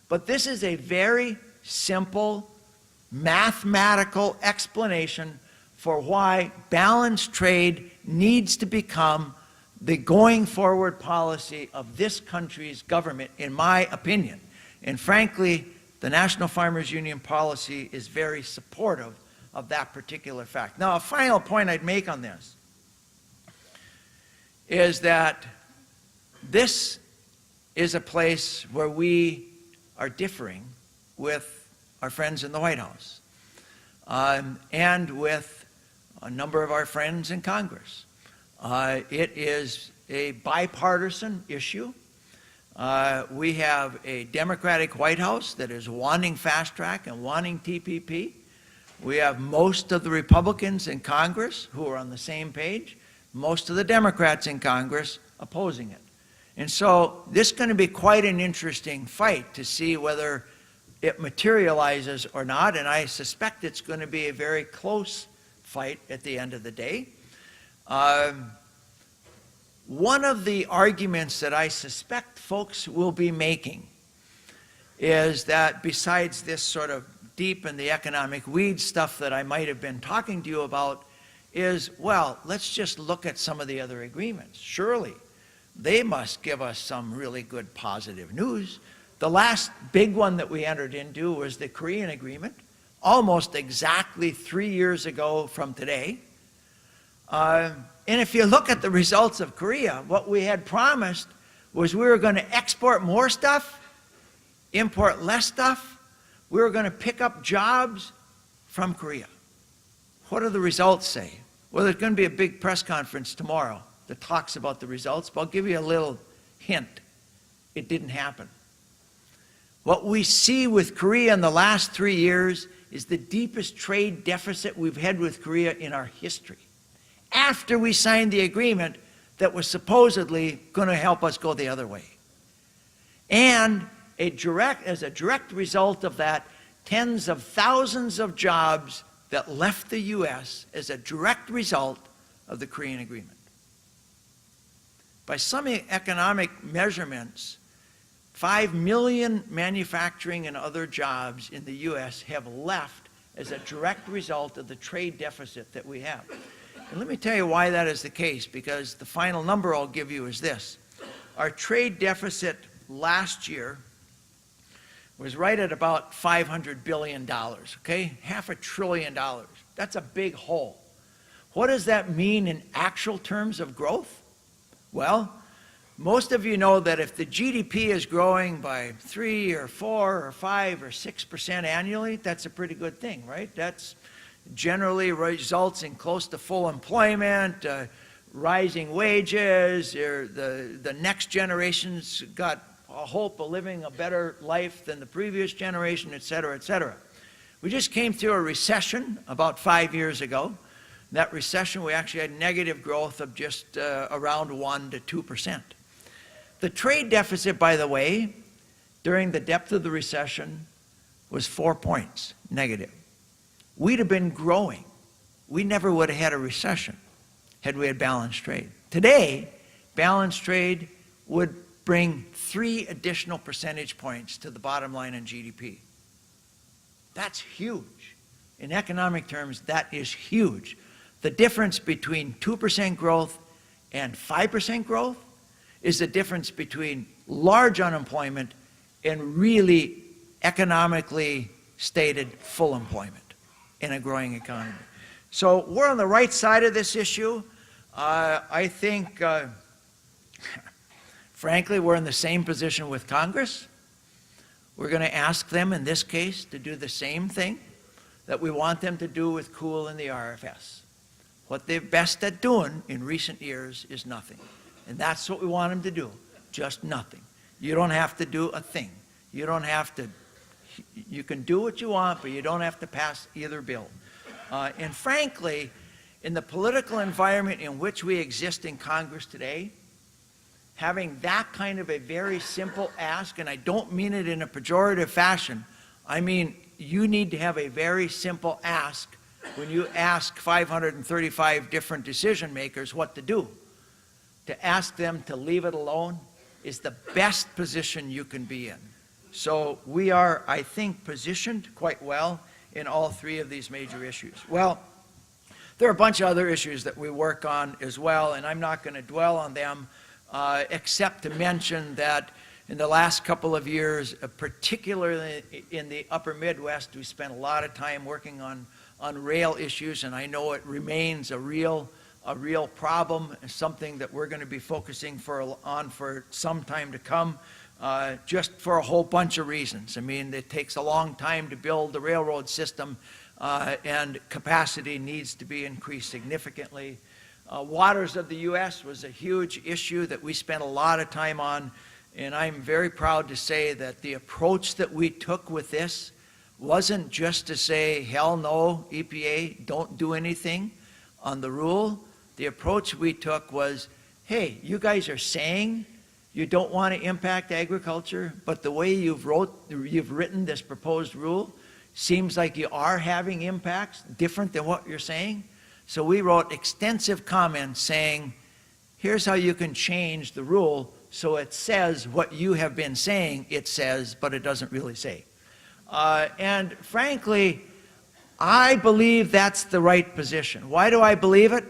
but this is a very simple mathematical explanation for why balanced trade needs to become the going forward policy of this country's government, in my opinion. And frankly, the National Farmers Union policy is very supportive of that particular fact. Now, a final point I'd make on this is that this is a place where we are differing with our friends in the White House and with a number of our friends in Congress. It is a bipartisan issue. We have a Democratic White House that is wanting fast track and wanting TPP. We have most of the Republicans in Congress who are on the same page, most of the Democrats in Congress opposing it. And so this is going to be quite an interesting fight to see whether it materializes or not, and I suspect it's going to be a very close fight at the end of the day. One of the arguments that I suspect folks will be making is that besides this sort of deep in the economic weeds stuff that I might have been talking to you about is, well, let's just look at some of the other agreements. Surely they must give us some really good positive news. The last big one that we entered into was the Korean agreement, almost exactly 3 years ago from today. And if you look at the results of Korea, what we had promised was we were going to export more stuff, import less stuff. We were going to pick up jobs from Korea. What do the results say? Well, there's going to be a big press conference tomorrow that talks about the results, but I'll give you a little hint. It didn't happen. What we see with Korea in the last 3 years is the deepest trade deficit we've had with Korea in our history. After we signed the agreement that was supposedly going to help us go the other way. And as a direct result of that, tens of thousands of jobs that left the U.S. as a direct result of the Korean agreement. By some economic measurements, 5 million manufacturing and other jobs in the U.S. have left as a direct result of the trade deficit that we have. And let me tell you why that is the case, because the final number I'll give you is this. Our trade deficit last year was right at about $500 billion, okay? $500 billion. That's a big hole. What does that mean in actual terms of growth? Well, most of you know that if the GDP is growing by 3 or 4 or 5 or 6% annually, that's a pretty good thing, right? That's generally results in close to full employment, rising wages, the next generation's got a hope of living a better life than the previous generation, et cetera, et cetera. We just came through a recession about 5 years ago. That recession, we actually had negative growth of just around 1 to 2%. The trade deficit, by the way, during the depth of the recession was 4 points negative. We'd have been growing. We never would have had a recession had we had balanced trade. Today, balanced trade would bring 3 additional percentage points to the bottom line in GDP. That's huge. In economic terms, that is huge. The difference between 2% growth and 5% growth is the difference between large unemployment and really economically stated full employment in a growing economy. So we're on the right side of this issue. I think, frankly, we're in the same position with Congress. We're going to ask them, in this case, to do the same thing that we want them to do with COOL and the RFS. What they're best at doing in recent years is nothing. And that's what we want them to do, just nothing. You don't have to do a thing. You don't have to, you can do what you want, but you don't have to pass either bill. And frankly, in the political environment in which we exist in Congress today, having that kind of a very simple ask, and I don't mean it in a pejorative fashion, I mean you need to have a very simple ask when you ask 535 different decision makers what to do. To ask them to leave it alone is the best position you can be in. So we are, I think, positioned quite well in all 3 of these major issues. Well, there are a bunch of other issues that we work on as well, and I'm not going to dwell on them except to mention that in the last couple of years, particularly in the upper Midwest, we spent a lot of time working on rail issues, and I know it remains a real problem, something that we're going to be focusing on for some time to come, just for a whole bunch of reasons. I mean, it takes a long time to build the railroad system, and capacity needs to be increased significantly. Waters of the U.S. was a huge issue that we spent a lot of time on, and I'm very proud to say that the approach that we took with this wasn't just to say, hell no, EPA, don't do anything on the rule. The approach we took was, hey, you guys are saying you don't want to impact agriculture, but the way you've written this proposed rule seems like you are having impacts different than what you're saying. So we wrote extensive comments saying, here's how you can change the rule so it says what you have been saying it says, but it doesn't really say. And frankly, I believe that's the right position. Why do I believe it?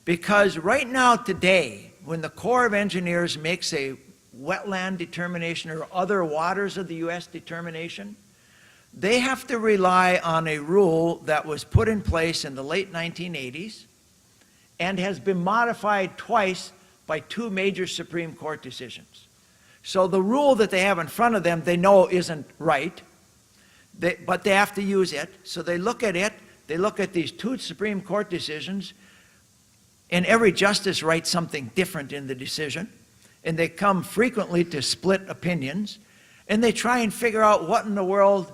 Because right now today, when the Corps of Engineers makes a wetland determination or other waters of the U.S. determination, they have to rely on a rule that was put in place in the late 1980s and has been modified twice by 2 major Supreme Court decisions. So the rule that they have in front of them, they know isn't right, but they have to use it. So they look at it, they look at these 2 Supreme Court decisions, and every justice writes something different in the decision, and they come frequently to split opinions, and they try and figure out what in the world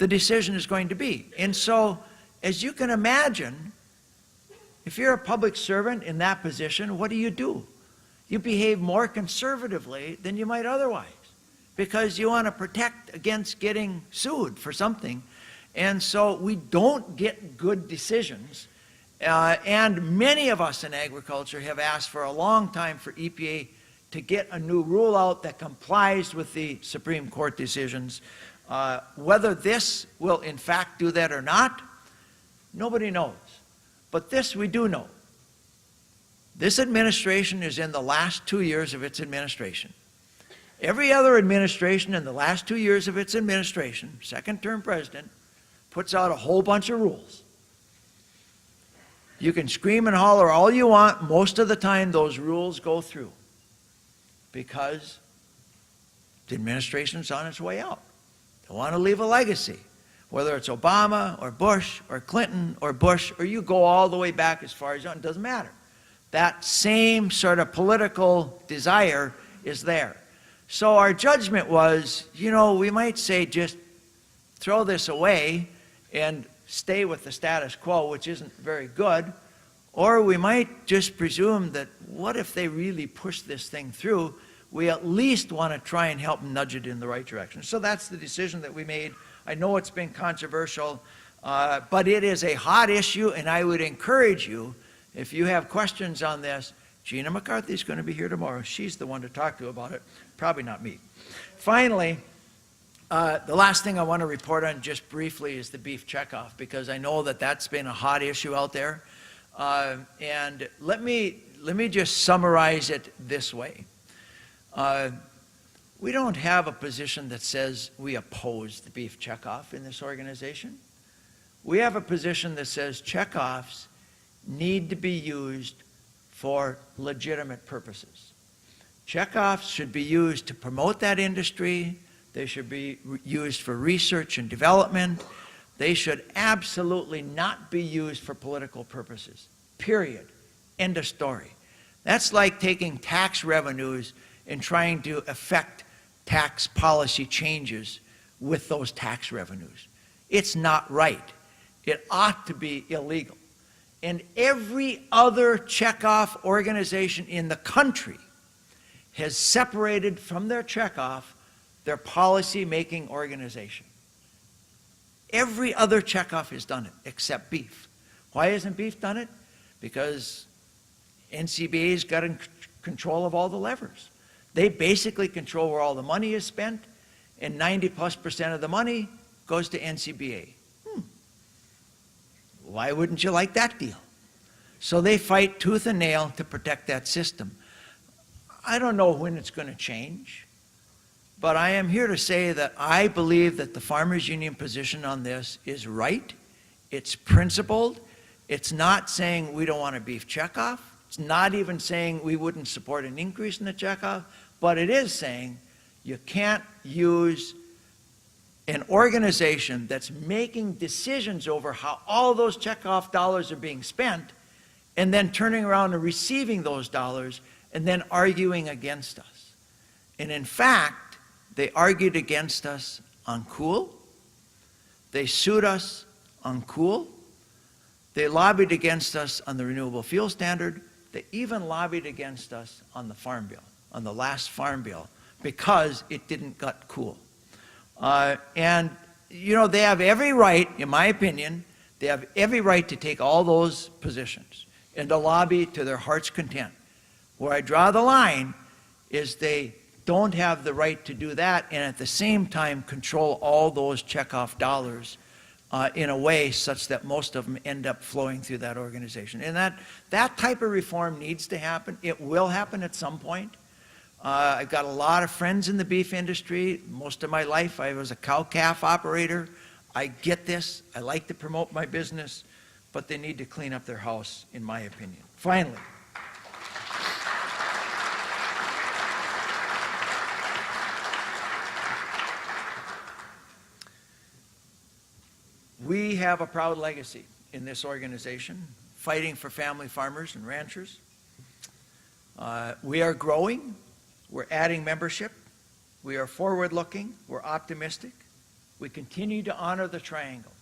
the decision is going to be. And so, as you can imagine, if you're a public servant in that position, what do? You behave more conservatively than you might otherwise, because you want to protect against getting sued for something. And so we don't get good decisions. And many of us in agriculture have asked for a long time for EPA to get a new rule out that complies with the Supreme Court decisions. Whether this will in fact do that or not, nobody knows. But this we do know. This administration is in the last 2 years of its administration. Every other administration in the last 2 years of its administration, second-term president, puts out a whole bunch of rules. You can scream and holler all you want. Most of the time, those rules go through because the administration's on its way out. They want to leave a legacy, whether it's Obama or Bush or Clinton or Bush, or you go all the way back as far as you want, it doesn't matter. That same sort of political desire is there. So our judgment was, we might say just throw this away and stay with the status quo, which isn't very good, or we might just presume that what if they really push this thing through? We at least want to try and help nudge it in the right direction. So that's the decision that we made. I know it's been controversial, but it is a hot issue, and I would encourage you, if you have questions on this, Gina McCarthy's going to be here tomorrow. She's the one to talk to about it, probably not me. Finally, the last thing I want to report on just briefly is the beef checkoff, because I know that that's been a hot issue out there. And let me just summarize it this way. We don't have a position that says we oppose the beef checkoff in this organization. We have a position that says checkoffs need to be used for legitimate purposes. Checkoffs should be used to promote that industry. They should be used for research and development. They should absolutely not be used for political purposes. Period. End of story. That's like taking tax revenues and trying to affect tax policy changes with those tax revenues. It's not right. It ought to be illegal. And every other checkoff organization in the country has separated from their checkoff their policy-making organization. Every other checkoff has done it, except beef. Why hasn't beef done it? Because NCBA's got in control of all the levers. They basically control where all the money is spent, and 90+% of the money goes to NCBA. Why wouldn't you like that deal? So they fight tooth and nail to protect that system. I don't know when it's going to change, but I am here to say that I believe that the Farmers Union position on this is right. It's principled. It's not saying we don't want a beef checkoff. It's not even saying we wouldn't support an increase in the checkoff, but it is saying you can't use an organization that's making decisions over how all those checkoff dollars are being spent and then turning around and receiving those dollars and then arguing against us. And in fact, they argued against us on cool. They sued us on cool. They lobbied against us on the renewable fuel standard. They even lobbied against us on the farm bill, on the last farm bill, because it didn't get cool. And, they have every right, in my opinion, they have every right to take all those positions and to lobby to their heart's content. Where I draw the line is they don't have the right to do that and at the same time control all those checkoff dollars in a way such that most of them end up flowing through that organization. And that type of reform needs to happen. It will happen at some point. I've got a lot of friends in the beef industry. Most of my life I was a cow-calf operator. I get this. I like to promote my business, but they need to clean up their house, in my opinion. Finally, we have a proud legacy in this organization, fighting for family farmers and ranchers. We are growing. We're adding membership. We are forward-looking. We're optimistic. We continue to honor the triangle.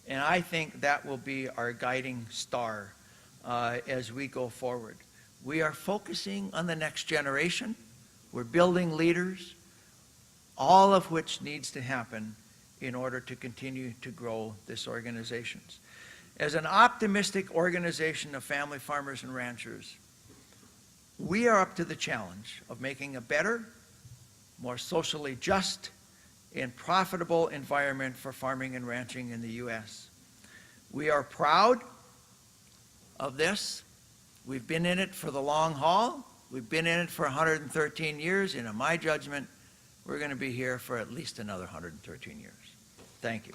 And I think that will be our guiding star as we go forward. We are focusing on the next generation. We're building leaders, all of which needs to happen in order to continue to grow this organization. As an optimistic organization of family farmers and ranchers, we are up to the challenge of making a better, more socially just, and profitable environment for farming and ranching in the U.S. We are proud of this. We've been in it for the long haul. We've been in it for 113 years, and in my judgment, we're going to be here for at least another 113 years. Thank you.